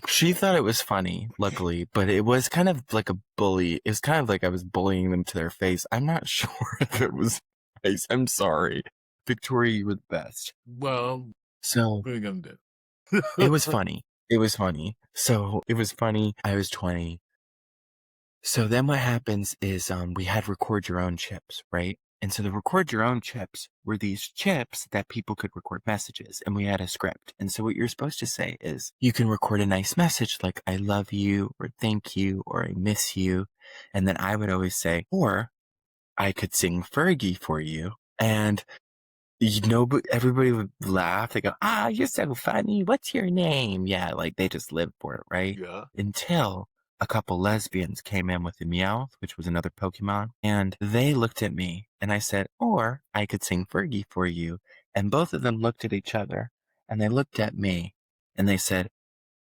Speaker 1: She thought it was funny, luckily, but it was kind of like a bully. It was kind of like I was bullying them to their face. I'm not sure if it was nice. I'm sorry. Victoria, you were the best.
Speaker 2: Well,
Speaker 1: so
Speaker 2: what are you gonna do?
Speaker 1: It was funny. It was funny. So it was funny. I was 20. So then what happens is we had record your own chips, right? And so the record your own chips were these chips that people could record messages, and we had a script. And so what you're supposed to say is you can record a nice message like I love you or thank you or I miss you. And then I would always say, or I could sing Fergie for you. And everybody would laugh. They go, you're so funny. What's your name? Yeah, like they just lived for it, right?
Speaker 2: Yeah.
Speaker 1: Until a couple lesbians came in with the Meowth, which was another Pokemon, and they looked at me and I said, or I could sing Fergie for you. And both of them looked at each other and they looked at me and they said,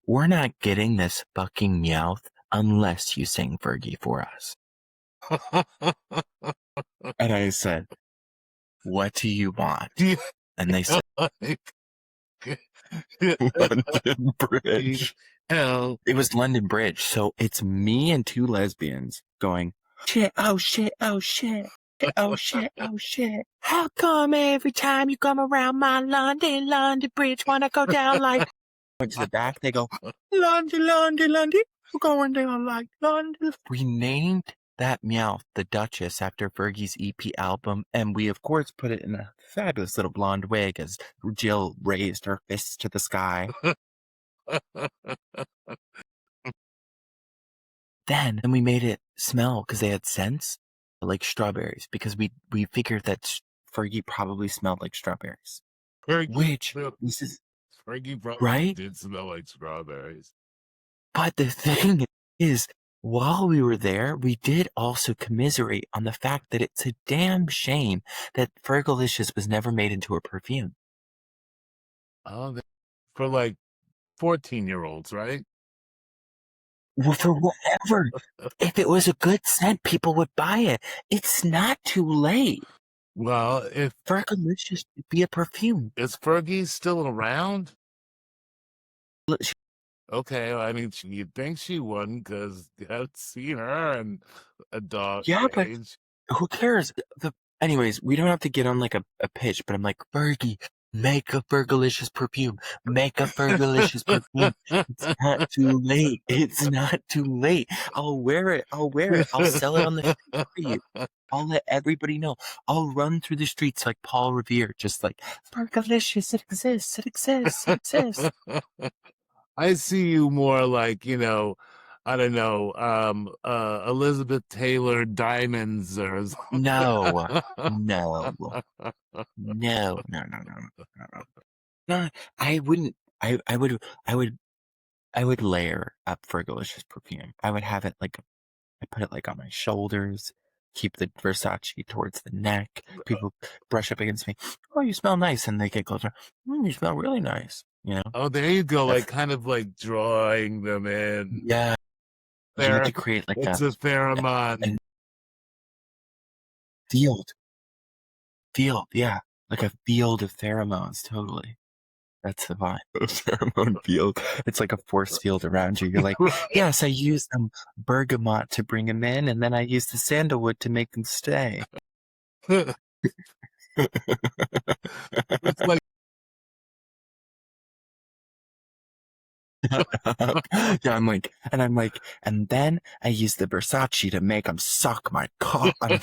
Speaker 1: we're not getting this fucking Meowth unless you sing Fergie for us. And I said, what do you want? And they said, London Bridge.
Speaker 2: Hell.
Speaker 1: It was London Bridge. So it's me and 2 lesbians going, shit, oh shit, oh shit, oh shit, oh shit. How come every time you come around my London Bridge, wanna go down like... Went to the back, they go, London, we're going down like London. We named that Meowth, the Duchess, after Fergie's EP album, and we, of course, put it in a fabulous little blonde wig as Jill raised her fists to the sky. Then we made it smell because they had scents like strawberries because we figured that Fergie probably smelled like strawberries. This is
Speaker 2: Fergie probably
Speaker 1: right.
Speaker 2: did smell like strawberries.
Speaker 1: But the thing is, while we were there, we did also commiserate on the fact that it's a damn shame that Fergalicious was never made into a perfume.
Speaker 2: Oh, for like 14-year-olds, right?
Speaker 1: Well, for whatever. If it was a good scent, people would buy it. It's not too late.
Speaker 2: Well, if
Speaker 1: Fergalicious would be a perfume.
Speaker 2: Is Fergie still around? Okay, I mean, you'd think she wouldn't because I've seen her in a dog age.
Speaker 1: But who cares? Anyways, we don't have to get on like a pitch, but I'm like, Fergie, make a Fergalicious perfume. Make a Fergalicious perfume. It's not too late. It's not too late. I'll wear it. I'll sell it on the street for you. I'll let everybody know. I'll run through the streets like Paul Revere, just like, Fergalicious, it exists. It exists. It exists.
Speaker 2: I see you more like, I don't know, Elizabeth Taylor Diamonds or something.
Speaker 1: No. I wouldn't. I would layer up Fergalicious perfume. I would have it I put it like on my shoulders, keep the Versace towards the neck. People brush up against me. Oh, you smell nice. And they get closer. You smell really nice.
Speaker 2: Oh, there you go. Like kind of like drawing them in.
Speaker 1: Yeah. You have to create like
Speaker 2: it's a pheromone.
Speaker 1: Field. Yeah. Like a field of pheromones. Totally. That's the vibe. A pheromone field. It's like a force field around you. You're like, yes, I used bergamot to bring him in, and then I used the sandalwood to make him stay.
Speaker 2: It's like
Speaker 1: yeah, I'm like, and then I use the Versace to make him suck my cock. And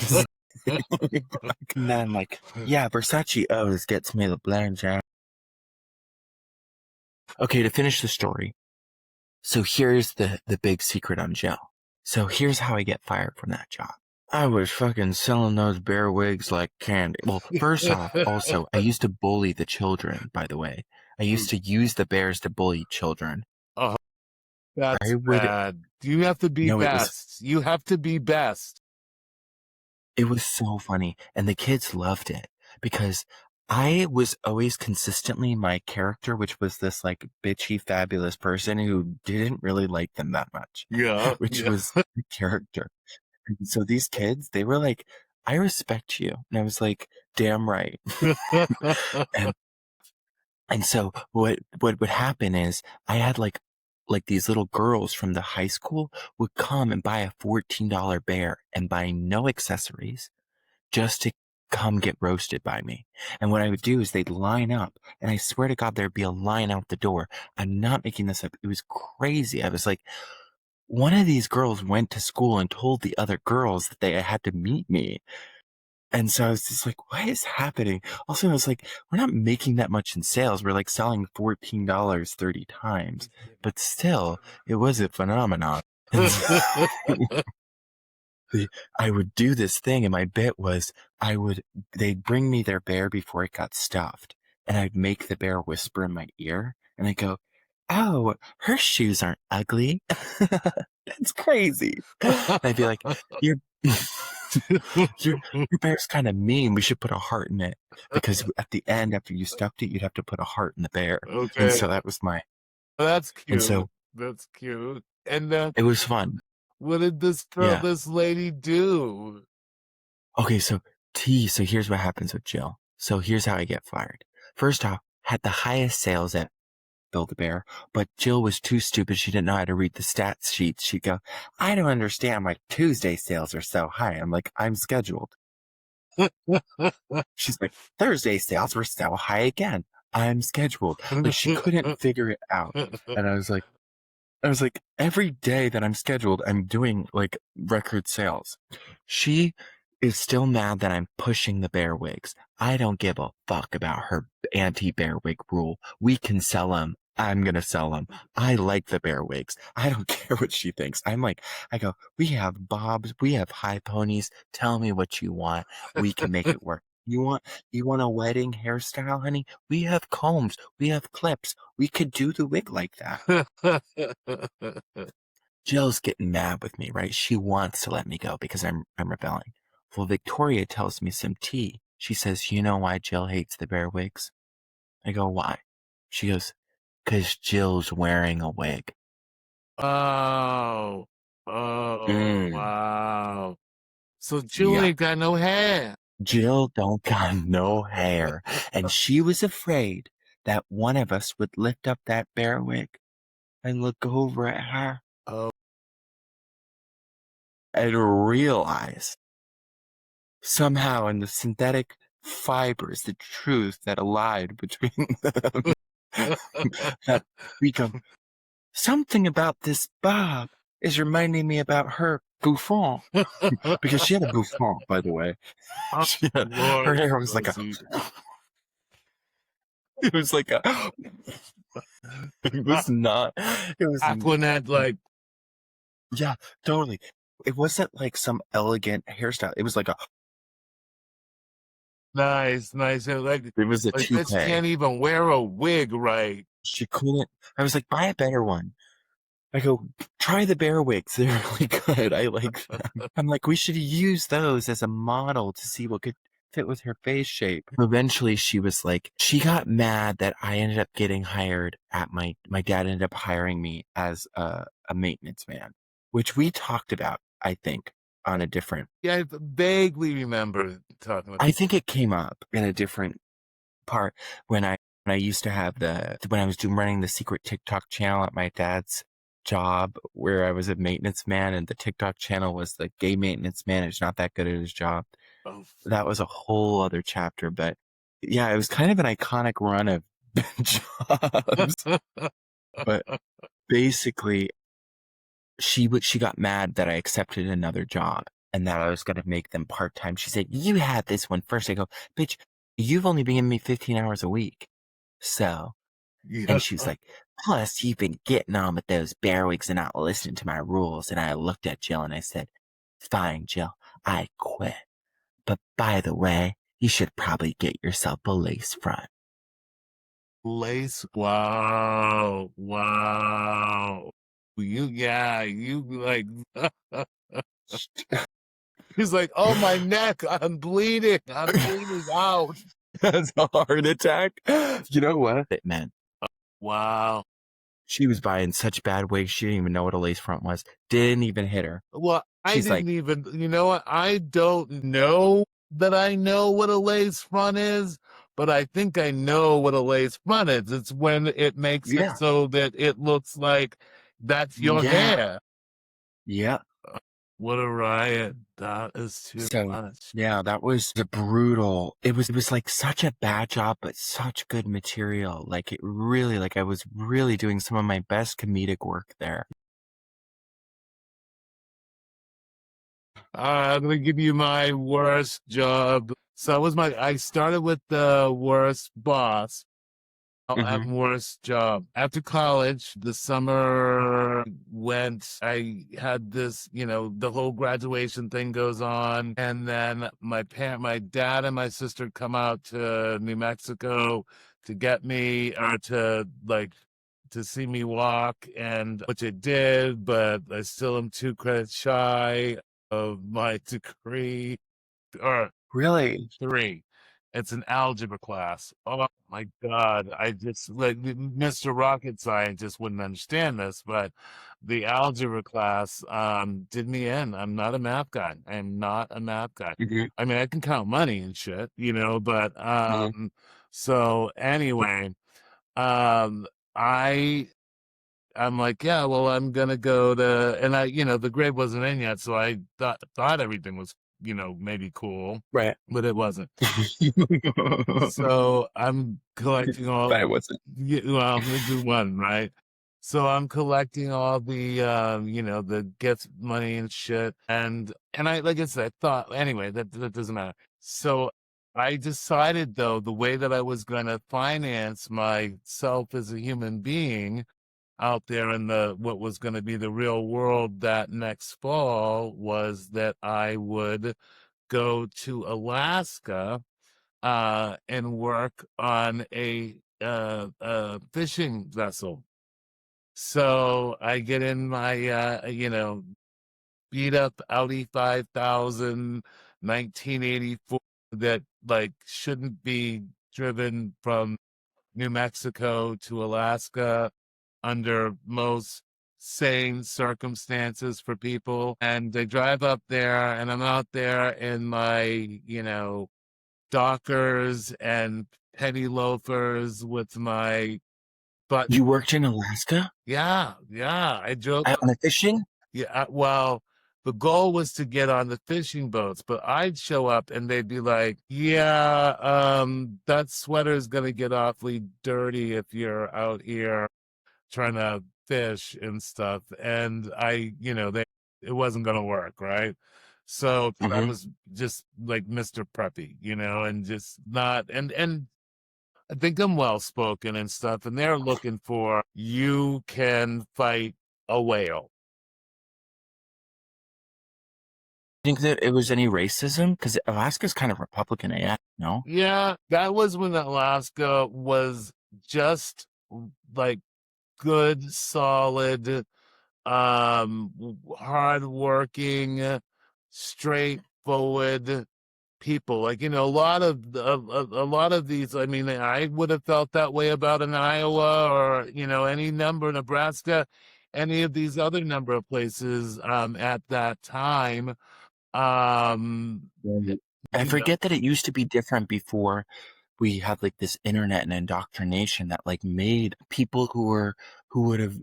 Speaker 1: then I'm like, yeah, Versace always gets me the blend, yeah. Okay, to finish the story. So here's the big secret on Jill. So here's how I get fired from that job. I was fucking selling those bear wigs like candy. Well, first off, also, I used to bully the children, by the way. I used to use the bears to bully children.
Speaker 2: Oh, that's bad. You have to be best. You have to be best.
Speaker 1: It was so funny. And the kids loved it because I was always consistently my character, which was this like bitchy, fabulous person who didn't really like them that much.
Speaker 2: Yeah.
Speaker 1: Which was the character. And so these kids, they were like, I respect you. And I was like, damn right. and so what would happen is I had like these little girls from the high school would come and buy a $14 bear and buy no accessories just to come get roasted by me. And what I would do is they'd line up, and I swear to God, there'd be a line out the door. I'm not making this up. It was crazy. I was like, one of these girls went to school and told the other girls that they had to meet me. And so I was just like, what is happening? Also, I was like, we're not making that much in sales. We're like selling $14 30 times. But still, it was a phenomenon. I would do this thing, and my bit was they'd bring me their bear before it got stuffed, and I'd make the bear whisper in my ear, and I'd go, oh, her shoes aren't ugly. That's crazy. And I'd be like, your bear's kind of mean. We should put a heart in it, because at the end, after you stuffed it, you'd have to put a heart in the bear. Okay. And so that was
Speaker 2: that's cute. And so that's cute. And
Speaker 1: it was fun.
Speaker 2: What did this lady do?
Speaker 1: Okay, so here's what happens with Jill. So here's how I get fired. First off, had the highest sales at BuildABear, but Jill was too stupid. She didn't know how to read the stats sheets. She'd go, I don't understand why Tuesday sales are so high. I'm like, I'm scheduled. She's like, Thursday sales were so high again. I'm scheduled. Like, she couldn't figure it out. And I was like, I was like, every day that I'm scheduled, I'm doing like record sales. She is still mad that I'm pushing the bear wigs. I don't give a fuck about her anti-bear wig rule. We can sell them. I'm going to sell them. I like the bear wigs. I don't care what she thinks. I go, we have bobs. We have high ponies. Tell me what you want. We can make it work. You want a wedding hairstyle, honey? We have combs. We have clips. We could do the wig like that. Jill's getting mad with me, right? She wants to let me go because I'm rebelling. Well, Victoria tells me some tea. She says, you know why Jill hates the bear wigs? I go, why? She goes, because Jill's wearing a wig.
Speaker 2: Oh, wow. So Jill ain't got no hair.
Speaker 1: Jill don't got no hair. And she was afraid that one of us would lift up that bear wig and look over at her.
Speaker 2: Oh.
Speaker 1: And realize somehow in the synthetic fibers, the truth that allied between them, that we go, something about this Bob is reminding me about her bouffant. Because she had a bouffant, by the way. Her hair was like a... It was like a... It was not... It was...
Speaker 2: Aquanet, like...
Speaker 1: Yeah, totally. It wasn't like some elegant hairstyle. It was like a...
Speaker 2: Nice. Like,
Speaker 1: it was a
Speaker 2: like
Speaker 1: toupee.
Speaker 2: Bitch can't even wear a wig right.
Speaker 1: She couldn't. I was like, buy a better one. I go, try the bear wigs. They're really good. I like them. I'm like, we should use those as a model to see what could fit with her face shape. Eventually, she was like, she got mad that I ended up getting hired at my dad ended up hiring me as a maintenance man, which we talked about, I think, on a different.
Speaker 2: Yeah, I vaguely remember talking about.
Speaker 1: I think it came up in a different part when I used to have when I was running the secret TikTok channel at my dad's job where I was a maintenance man, and the TikTok channel was the gay maintenance man who's not that good at his job. Oh. That was a whole other chapter, but yeah, it was kind of an iconic run of jobs. But basically, she got mad that I accepted another job and that I was going to make them part-time. She said, you had this one first. I go, bitch, you've only been giving me 15 hours a week. So, and she was like, plus you've been getting on with those bear wigs and not listening to my rules. And I looked at Jill and I said, fine, Jill, I quit. But by the way, you should probably get yourself a lace front.
Speaker 2: Lace? Wow. You like... He's like, oh, my neck, I'm bleeding out.
Speaker 1: That's a heart attack. You know what it meant?
Speaker 2: Wow.
Speaker 1: She was buying such bad wigs, she didn't even know what a lace front was. Didn't even hit her.
Speaker 2: Well, I didn't even, you know what? I don't know that I know what a lace front is, but I think I know what a lace front is. It's when it makes it so that it looks like that's your hair.
Speaker 1: Yeah.
Speaker 2: What a riot. That is too much.
Speaker 1: Yeah, that was brutal. It was like such a bad job, but such good material. Like it really, like I was really doing some of my best comedic work there.
Speaker 2: I'm going to give you my worst job. So I started with the worst boss. And worst job. After college, the summer I had this, the whole graduation thing goes on. And then my dad and my sister come out to New Mexico to get me or to see me walk, and which I did, but I still am 2 credits shy of my degree. Or
Speaker 1: really?
Speaker 2: 3. It's an algebra class. Oh my God. I just Mr. Rocket Scientist wouldn't understand this, but the algebra class did me in. I'm not a math guy. I'm not a math guy. I mean, I can count money and shit, but so anyway, I'm like, yeah, well, I'm gonna go to, and the grade wasn't in yet, so I thought everything was maybe cool.
Speaker 1: Right.
Speaker 2: But it wasn't. So I'm collecting all...
Speaker 1: But it wasn't.
Speaker 2: Well, I'm gonna do one, right? So I'm collecting all the the gift money and shit. And I, like I said, I thought, anyway, that doesn't matter. So I decided, though, the way that I was going to finance myself as a human being out there in the what was going to be the real world that next fall was that I would go to Alaska and work on a fishing vessel. So I get in my beat up Audi 5000 1984 that like shouldn't be driven from New Mexico to Alaska under most sane circumstances for people. And they drive up there, and I'm out there in my, Dockers and penny loafers with my button.
Speaker 1: You worked in Alaska
Speaker 2: Yeah, I drove up.
Speaker 1: on a fishing?
Speaker 2: Yeah, well, the goal was to get on the fishing boats, but I'd show up and they'd be like, "Yeah, that sweater's gonna get awfully dirty if you're out here trying to fish and stuff." And it wasn't gonna work, right? So I was just like Mr. Preppy, and just not and I think I'm well spoken and stuff, and they're looking for you can fight a whale.
Speaker 1: Think that it was any racism? Because Alaska's kind of Republican, no?
Speaker 2: Yeah, that was when Alaska was just like good, solid, hardworking, straightforward people. Like, a lot of a lot of these. I mean, I would have felt that way about an Iowa or any number, Nebraska, any of these other number of places at that time.
Speaker 1: I forget that it used to be different before we had like this internet and indoctrination that like made people who would have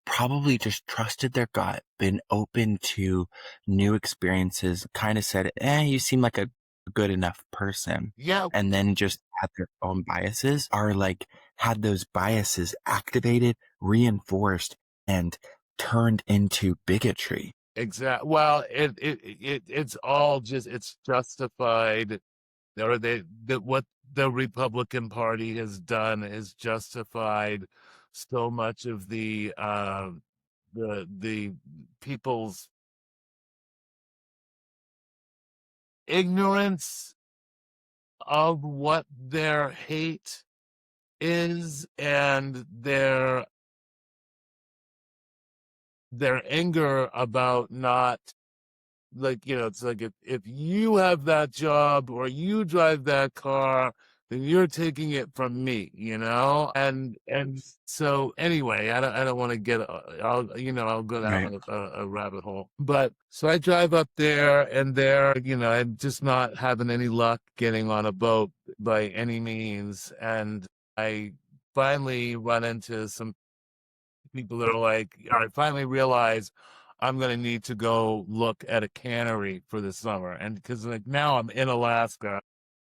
Speaker 1: probably just trusted their gut, been open to new experiences, kind of said, you seem like a good enough person.
Speaker 2: Yeah.
Speaker 1: And then just had their own biases, are like had those biases activated, reinforced, and turned into bigotry.
Speaker 2: Exactly. Well, it's all just, it's justified, or that what the Republican Party has done is justified so much of the people's ignorance of what their hate is, and their anger about not, like, it's like, if you have that job or you drive that car, then you're taking it from me, and so anyway, I don't want to get I'll go down a rabbit hole. But so I drive up there, and there, I'm just not having any luck getting on a boat by any means, and I finally run into some people that are like, I finally realize I'm going to need to go look at a cannery for the summer. And because like now I'm in Alaska,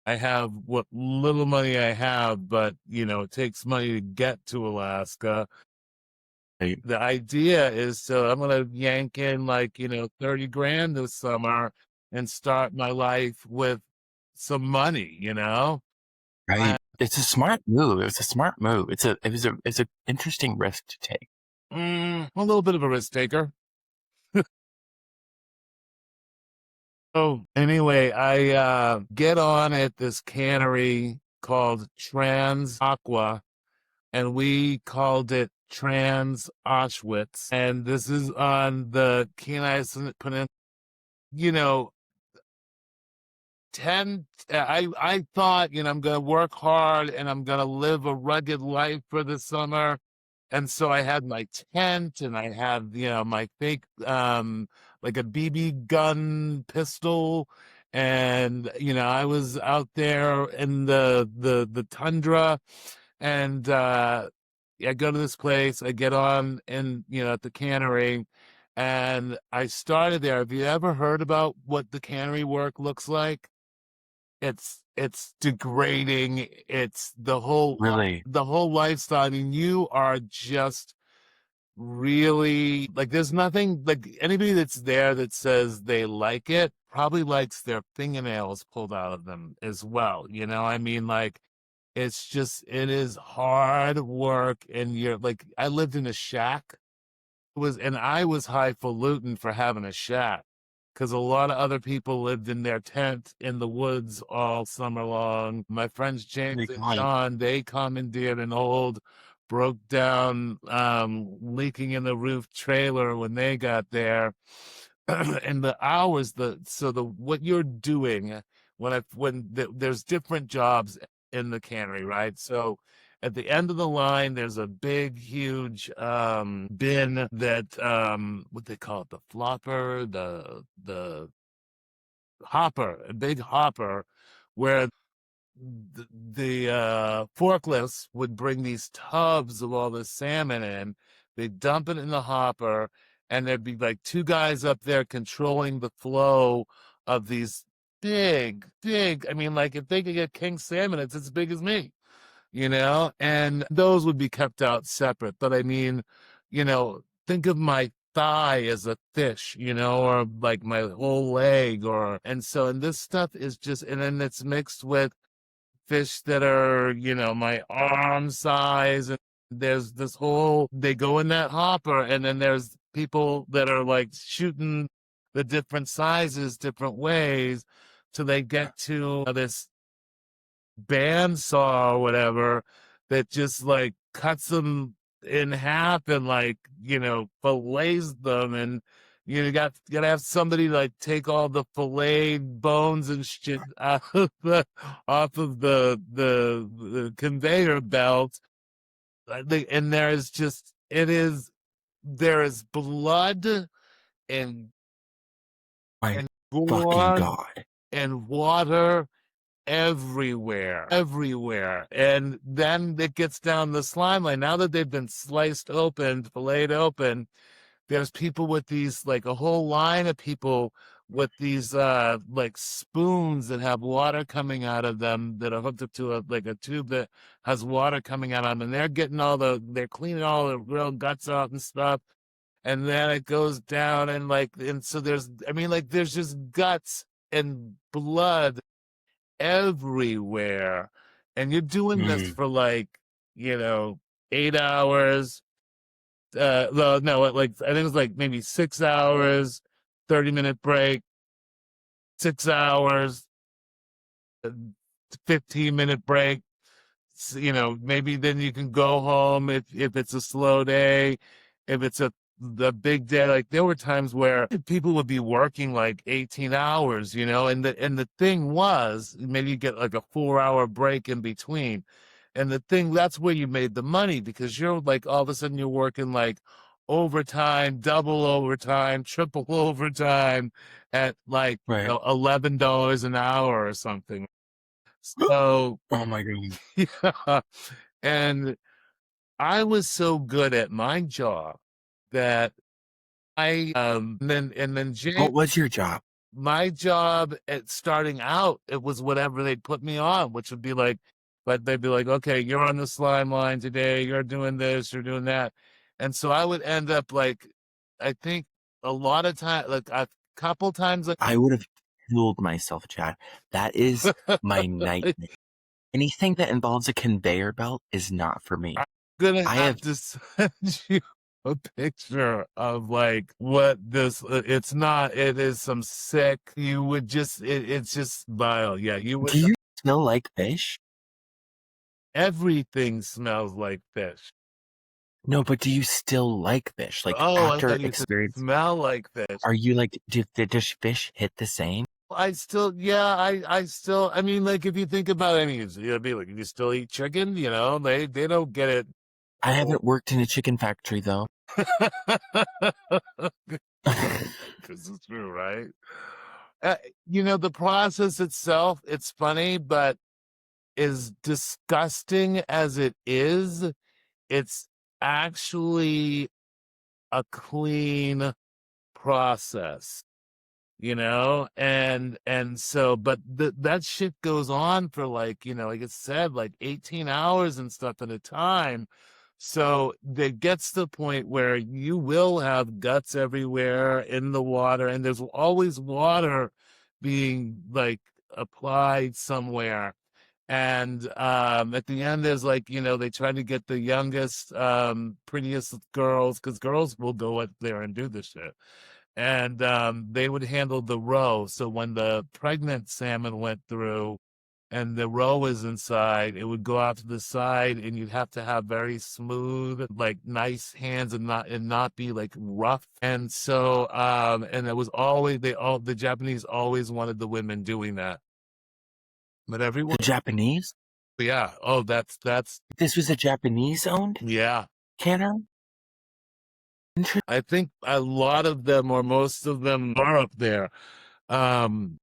Speaker 2: I have what little money I have, but it takes money to get to Alaska. The idea is, so I'm going to yank in like, 30 grand this summer and start my life with some money,
Speaker 1: Right. It's a smart move. It was a smart move. It's an interesting risk to take.
Speaker 2: A little bit of a risk taker. Oh, anyway, I get on at this cannery called Trans Aqua, and we called it Trans Auschwitz. And this is on the Kenai Peninsula. I thought, I'm going to work hard and I'm going to live a rugged life for the summer. And so I had my tent, and I had, my fake, like a BB gun pistol. And, I was out there in the tundra, and, I go to this place, I get on and, at the cannery, and I started there. Have you ever heard about what the cannery work looks like? It's degrading. It's the whole
Speaker 1: Really?
Speaker 2: lifestyle. I mean, you are just really like there's nothing like anybody that's there that says they like it probably likes their fingernails pulled out of them as well. You know, I mean, like it's just it is hard work and you're like I lived in a shack was and I was highfalutin for having a shack because a lot of other people lived in their tent in the woods all summer long. My friends James and John, they commandeered an old broke down leaking in the roof trailer when they got there. And the hours the what you're doing there's different jobs in the cannery, right? So at the end of the line, there's a big, huge bin that what they call it, the flopper, the hopper, a big hopper, where the forklifts would bring these tubs of all the salmon in. They'd dump it in the hopper, and there'd be like two guys up there controlling the flow of these big, big. I mean, like if they could get king salmon, it's as big as me, you know, and those would be kept out separate. But I mean, you know, think of my thigh as a fish, you know, or like my whole leg, and this stuff is just, and then it's mixed with fish that are, you know, my arm size. And there's this whole, they go in that hopper, and then there's people that are like shooting the different sizes, different ways, till they get to this bandsaw or whatever that just like cuts them in half and like, you know, fillets them. And gotta have somebody like take all the filleted bones and shit out of off of the conveyor belt. And there is blood and
Speaker 1: My
Speaker 2: and
Speaker 1: fucking
Speaker 2: gore
Speaker 1: God.
Speaker 2: and water everywhere. And then it gets down the slime line. Now that they've been sliced open, filleted open, there's people with these, like a whole line of people with these like spoons that have water coming out of them that are hooked up to a tube that has water coming out of them, and they're cleaning all the real guts out and stuff. And then it goes down and so there's just guts and blood everywhere. And you're doing this for like, you know, 8 hours. No, like I think it was like maybe 6 hours, 30-minute break, 6 hours, 15-minute break. You know, maybe then you can go home if it's a slow day. If it's the big day, like there were times where people would be working like 18 hours, you know, and the thing was maybe you get like a 4-hour break in between. And the thing, that's where you made the money, because you're like all of a sudden you're working like overtime, double overtime, triple overtime at like
Speaker 1: Right.
Speaker 2: you know, $11 an hour or something. So
Speaker 1: Oh my God.
Speaker 2: yeah. And I was so good at my job that and then
Speaker 1: What
Speaker 2: James,
Speaker 1: was your job?
Speaker 2: my job at starting out, it was whatever they'd put me on, which would be like, but they'd be like, okay, you're on the slime line today, you're doing this, you're doing that. And so I would end up like, I think a lot of time, like a couple times, like
Speaker 1: I would have killed myself, Chad. That is my nightmare. Anything that involves a conveyor belt is not for me.
Speaker 2: I'm gonna have to send you a picture of like what this it is some sick, you would just it's just vile. Yeah, you would.
Speaker 1: Do you still like fish?
Speaker 2: Everything smells like fish.
Speaker 1: No, but do you still like fish? Like
Speaker 2: Oh, I
Speaker 1: after
Speaker 2: thought you said
Speaker 1: experience,
Speaker 2: smell like fish.
Speaker 1: are you like, does fish hit the same?
Speaker 2: I still, yeah, I still, I mean, like if you think about any, you'd be like, you still eat chicken, you know, they don't get it.
Speaker 1: I haven't worked in a chicken factory though.
Speaker 2: This is true, right? You know, the process itself, it's funny, but as disgusting as it is, it's actually a clean process, you know? And so, but that shit goes on for like, you know, like it said, like 18 hours and stuff at a time. So it gets to the point where you will have guts everywhere in the water, and there's always water being like applied somewhere. And at the end, there's like, they try to get the youngest, prettiest girls, because girls will go up there and do this shit. And they would handle the roe. So when the pregnant salmon went through, and the roe was inside, it would go out to the side, and you'd have to have very smooth, like nice hands, and not be like rough. And so, and it was always the Japanese always wanted the women doing that, but everyone,
Speaker 1: The Japanese?
Speaker 2: yeah. Oh, that's
Speaker 1: This was a Japanese-owned
Speaker 2: yeah.
Speaker 1: cannery?
Speaker 2: I think a lot of them, or most of them, are up there.
Speaker 1: In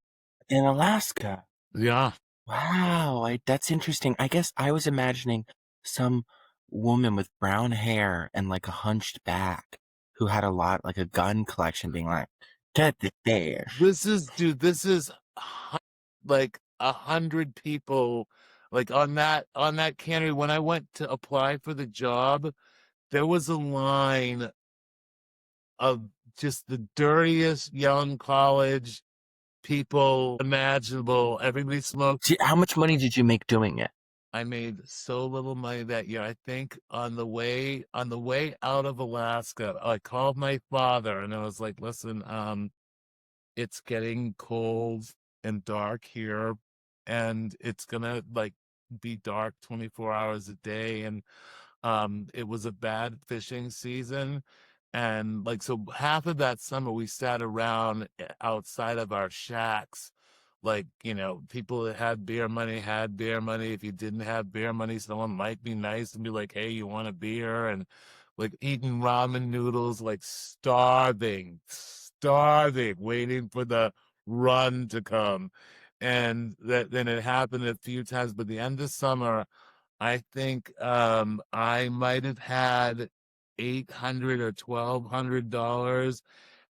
Speaker 1: Alaska.
Speaker 2: Yeah.
Speaker 1: Wow, that's interesting. I guess I was imagining some woman with brown hair and like a hunched back who had a lot, like a gun collection, being like, "Get the fish."
Speaker 2: This is like 100 people, like on that cannery. When I went to apply for the job, there was a line of just the dirtiest young college people imaginable. Everybody smoked.
Speaker 1: How much money did you make doing it?
Speaker 2: I made so little money that year. I think on the way out of Alaska, I called my father and I was like, "Listen, it's getting cold and dark here, and it's gonna like be dark 24 hours a day, and it was a bad fishing season, and like, so half of that summer we sat around outside of our shacks, like, people that had beer money had beer money. If you didn't have beer money, someone might be nice and be like, hey, you want a beer? And like eating ramen noodles, like starving, waiting for the run to come. And then it happened a few times, but the end of summer, I think I might have had $800 or $1,200.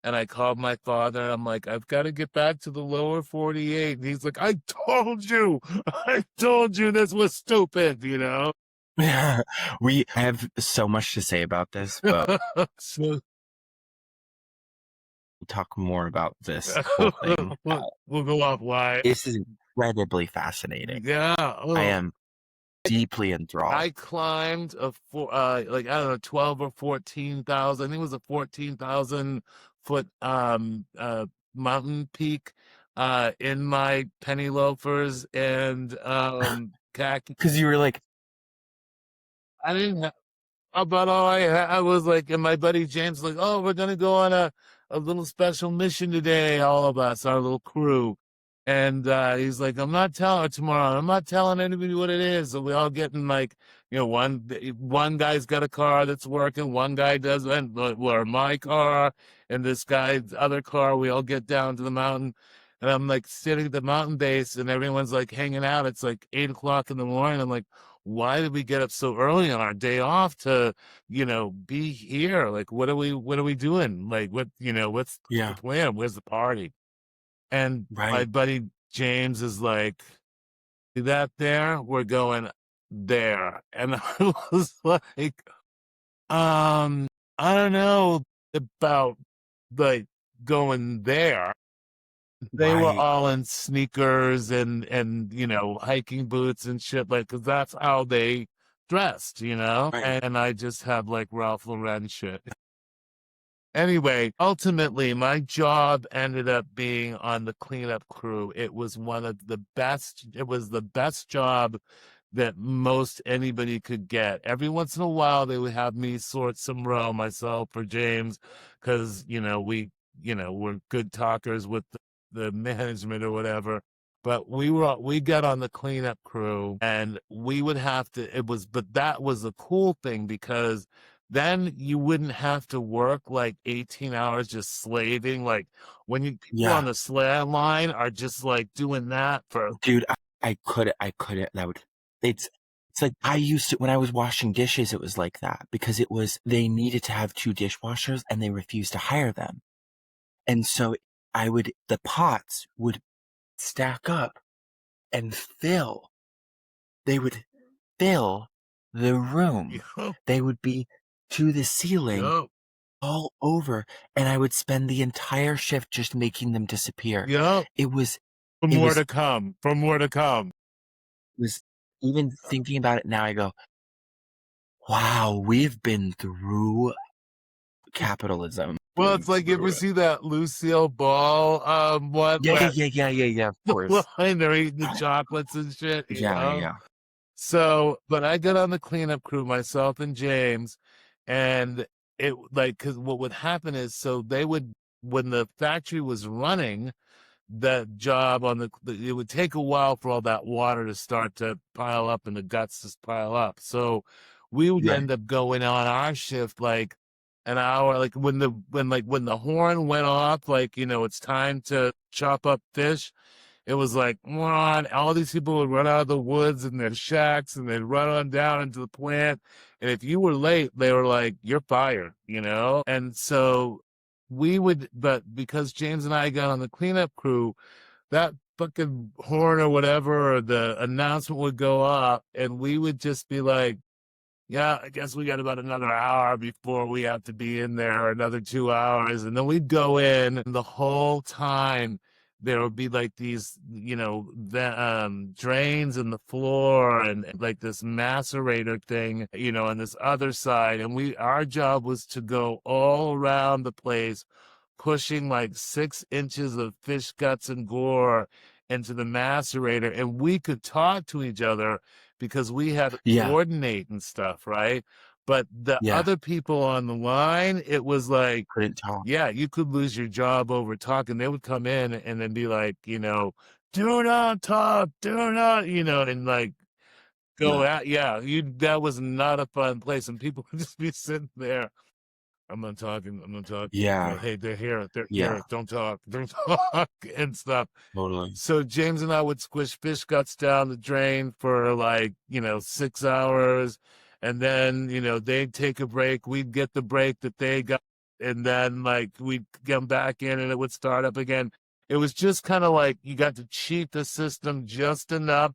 Speaker 2: And I called my father and I'm like, I've got to get back to the lower 48. And he's like, I told you, this was stupid,
Speaker 1: I have so much to say about this, but
Speaker 2: So
Speaker 1: we'll talk more about this whole thing.
Speaker 2: we'll go offline.
Speaker 1: This is incredibly fascinating.
Speaker 2: Yeah.
Speaker 1: I am deeply enthralled.
Speaker 2: I climbed like, I don't know, 12 or 14,000. I think it was a 14,000 foot mountain peak in my penny loafers and khaki.
Speaker 1: Because you were like,
Speaker 2: I didn't have about all I was like, and my buddy James was like, oh, we're gonna go on a little special mission today, all of us, our little crew. And he's like, I'm not telling tomorrow. I'm not telling anybody what it is. So we all getting like, one guy's got a car that's working, one guy doesn't, or my car, and this guy's other car. We all get down to the mountain, and I'm like sitting at the mountain base, and everyone's like hanging out. It's like 8 o'clock in the morning. I'm like, why did we get up so early on our day off to, be here? Like, what are we doing? Like, what's the plan? Where's the party? And my buddy James is like, see that there? We're going there. And I was like, I don't know about like going there. They were all in sneakers and hiking boots and shit, like, because that's how they dressed, and I just have like Ralph Lauren shit. Anyway, ultimately, my job ended up being on the cleanup crew. It was the best job that most anybody could get. Every once in a while, they would have me sort some row, myself or James, because, we're good talkers with the management or whatever. But we got on the cleanup crew, and we would have to, but that was a cool thing, because then you wouldn't have to work like 18 hours just slaving. Like when people on the slab line are just like doing that for.
Speaker 1: Dude, I couldn't. It's like I used to, when I was washing dishes, it was like that, because they needed to have 2 dishwashers and they refused to hire them. And so the pots would stack up and fill. They would fill the room.
Speaker 2: Yup.
Speaker 1: They would be to the ceiling
Speaker 2: Yup.
Speaker 1: all over, and I would spend the entire shift just making them disappear.
Speaker 2: Yup.
Speaker 1: It was
Speaker 2: For
Speaker 1: it
Speaker 2: more
Speaker 1: was
Speaker 2: to come. For more to come.
Speaker 1: was even thinking about it now, I go, "Wow, we've been through capitalism."
Speaker 2: Well,
Speaker 1: Been
Speaker 2: it's like, you ever
Speaker 1: through it.
Speaker 2: see that Lucille Ball, one
Speaker 1: Yeah,
Speaker 2: where
Speaker 1: yeah, yeah, yeah, yeah, of
Speaker 2: the
Speaker 1: course.
Speaker 2: line they're eating the chocolates and shit, you
Speaker 1: Yeah,
Speaker 2: know?
Speaker 1: yeah.
Speaker 2: So, but I got on the cleanup crew, myself and James, and it like, cause what would happen is, so they would, when the factory was running, that job on it would take a while for all that water to start to pile up and the guts to pile up. So we would
Speaker 1: Right.
Speaker 2: end up going on our shift like an hour, like when the horn went off, like, it's time to chop up fish. It was like, come on, all these people would run out of the woods and their shacks and they'd run on down into the plant. And if you were late, they were like, you're fired. And so but because James and I got on the cleanup crew, that fucking horn or whatever, or the announcement would go up and we would just be like, yeah, I guess we got about another hour before we have to be in there, or another 2 hours. And then we'd go in, and the whole time there would be like these, drains in the floor and like this macerator thing, on this other side. And our job was to go all around the place, pushing like 6 inches of fish guts and gore into the macerator. And we could talk to each other because we had to
Speaker 1: Yeah,
Speaker 2: coordinate and stuff, right? But the
Speaker 1: yeah.
Speaker 2: other people on the line, it was like,
Speaker 1: Couldn't talk.
Speaker 2: yeah, you could lose your job over talking. They would come in and then be like, do not talk, do not, and like go
Speaker 1: Yeah.
Speaker 2: out. Yeah, that was not a fun place. And people would just be sitting there. I'm not talking. I'm not talking.
Speaker 1: Yeah.
Speaker 2: Hey, they're here. They're
Speaker 1: Yeah.
Speaker 2: here. Don't talk. Don't talk and stuff.
Speaker 1: Totally.
Speaker 2: So James and I would squish fish guts down the drain for like, 6 hours. And then, they'd take a break. We'd get the break that they got. And then like we'd come back in and it would start up again. It was just kind of like you got to cheat the system just enough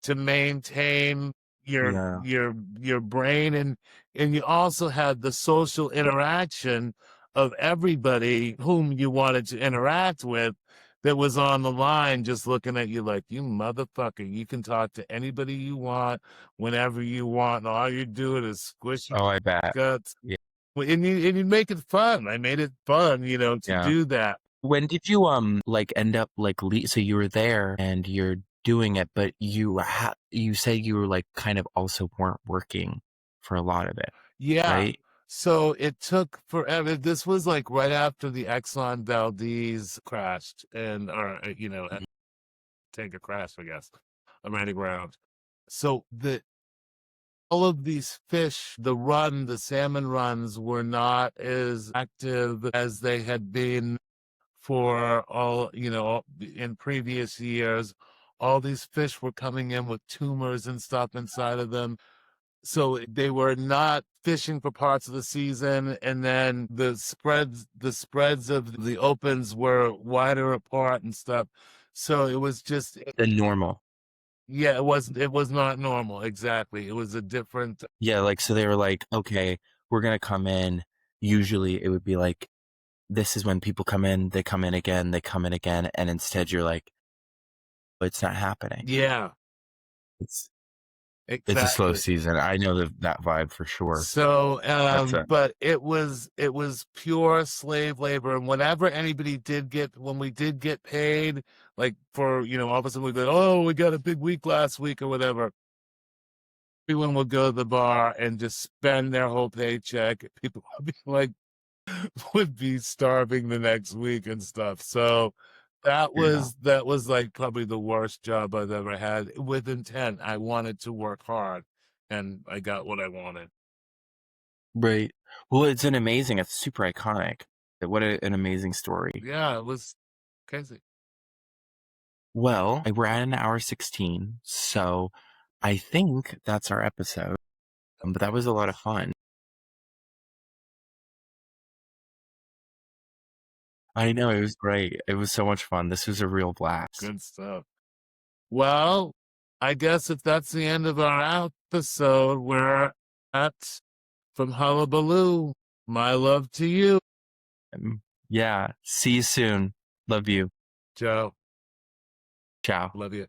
Speaker 2: to maintain your
Speaker 1: Yeah.
Speaker 2: your brain, and you also had the social interaction of everybody whom you wanted to interact with that was on the line just looking at you like, you motherfucker, you can talk to anybody you want whenever you want, and all you're doing is squishing
Speaker 1: Oh, I bet.
Speaker 2: guts.
Speaker 1: Yeah.
Speaker 2: And you make it fun. I made it fun, to
Speaker 1: Yeah.
Speaker 2: do that.
Speaker 1: When did you, like, end up, like, so you were there and you're doing it, but you say you were, like, kind of also weren't working for a lot of it,
Speaker 2: Yeah.
Speaker 1: right?
Speaker 2: So it took forever. This was like right after the Exxon Valdez crashed
Speaker 1: Mhm.
Speaker 2: tanker crash, I guess, ran aground. So all of these fish, the salmon runs were not as active as they had been for all, in previous years. All these fish were coming in with tumors and stuff inside of them. So they were not fishing for parts of the season, and then the spreads of the opens were wider apart and stuff. So it was just,
Speaker 1: The normal.
Speaker 2: yeah, it was not normal. Exactly. It was a different.
Speaker 1: Yeah, like, so they were like, "Okay, we're gonna come in." Usually, it would be like, this is when people come in, they come in again, they come in again, and instead you're like, "It's not happening."
Speaker 2: Yeah,
Speaker 1: It's it's a slow
Speaker 2: exactly.
Speaker 1: season. I know that vibe for sure.
Speaker 2: So,
Speaker 1: That's a
Speaker 2: but it was pure slave labor. And when we did get paid, like for, all of a sudden we go, oh, we got a big week last week or whatever. Everyone would go to the bar and just spend their whole paycheck. People would be like, would be starving the next week and stuff. So that
Speaker 1: Yeah.
Speaker 2: was that was like probably the worst job I've ever had with intent. I wanted to work hard and I got what I wanted.
Speaker 1: Right. Well, it's super iconic. What an amazing story.
Speaker 2: Yeah, it was crazy.
Speaker 1: Well, we're at an hour 16, so I think that's our episode. But that was a lot of fun. I know, it was great. It was so much fun. This was a real blast.
Speaker 2: Good stuff. Well, I guess if that's the end of our out episode. We're at from Hullabaloo. My love to you.
Speaker 1: Yeah. See you soon. Love you.
Speaker 2: Ciao.
Speaker 1: Ciao.
Speaker 2: Love you.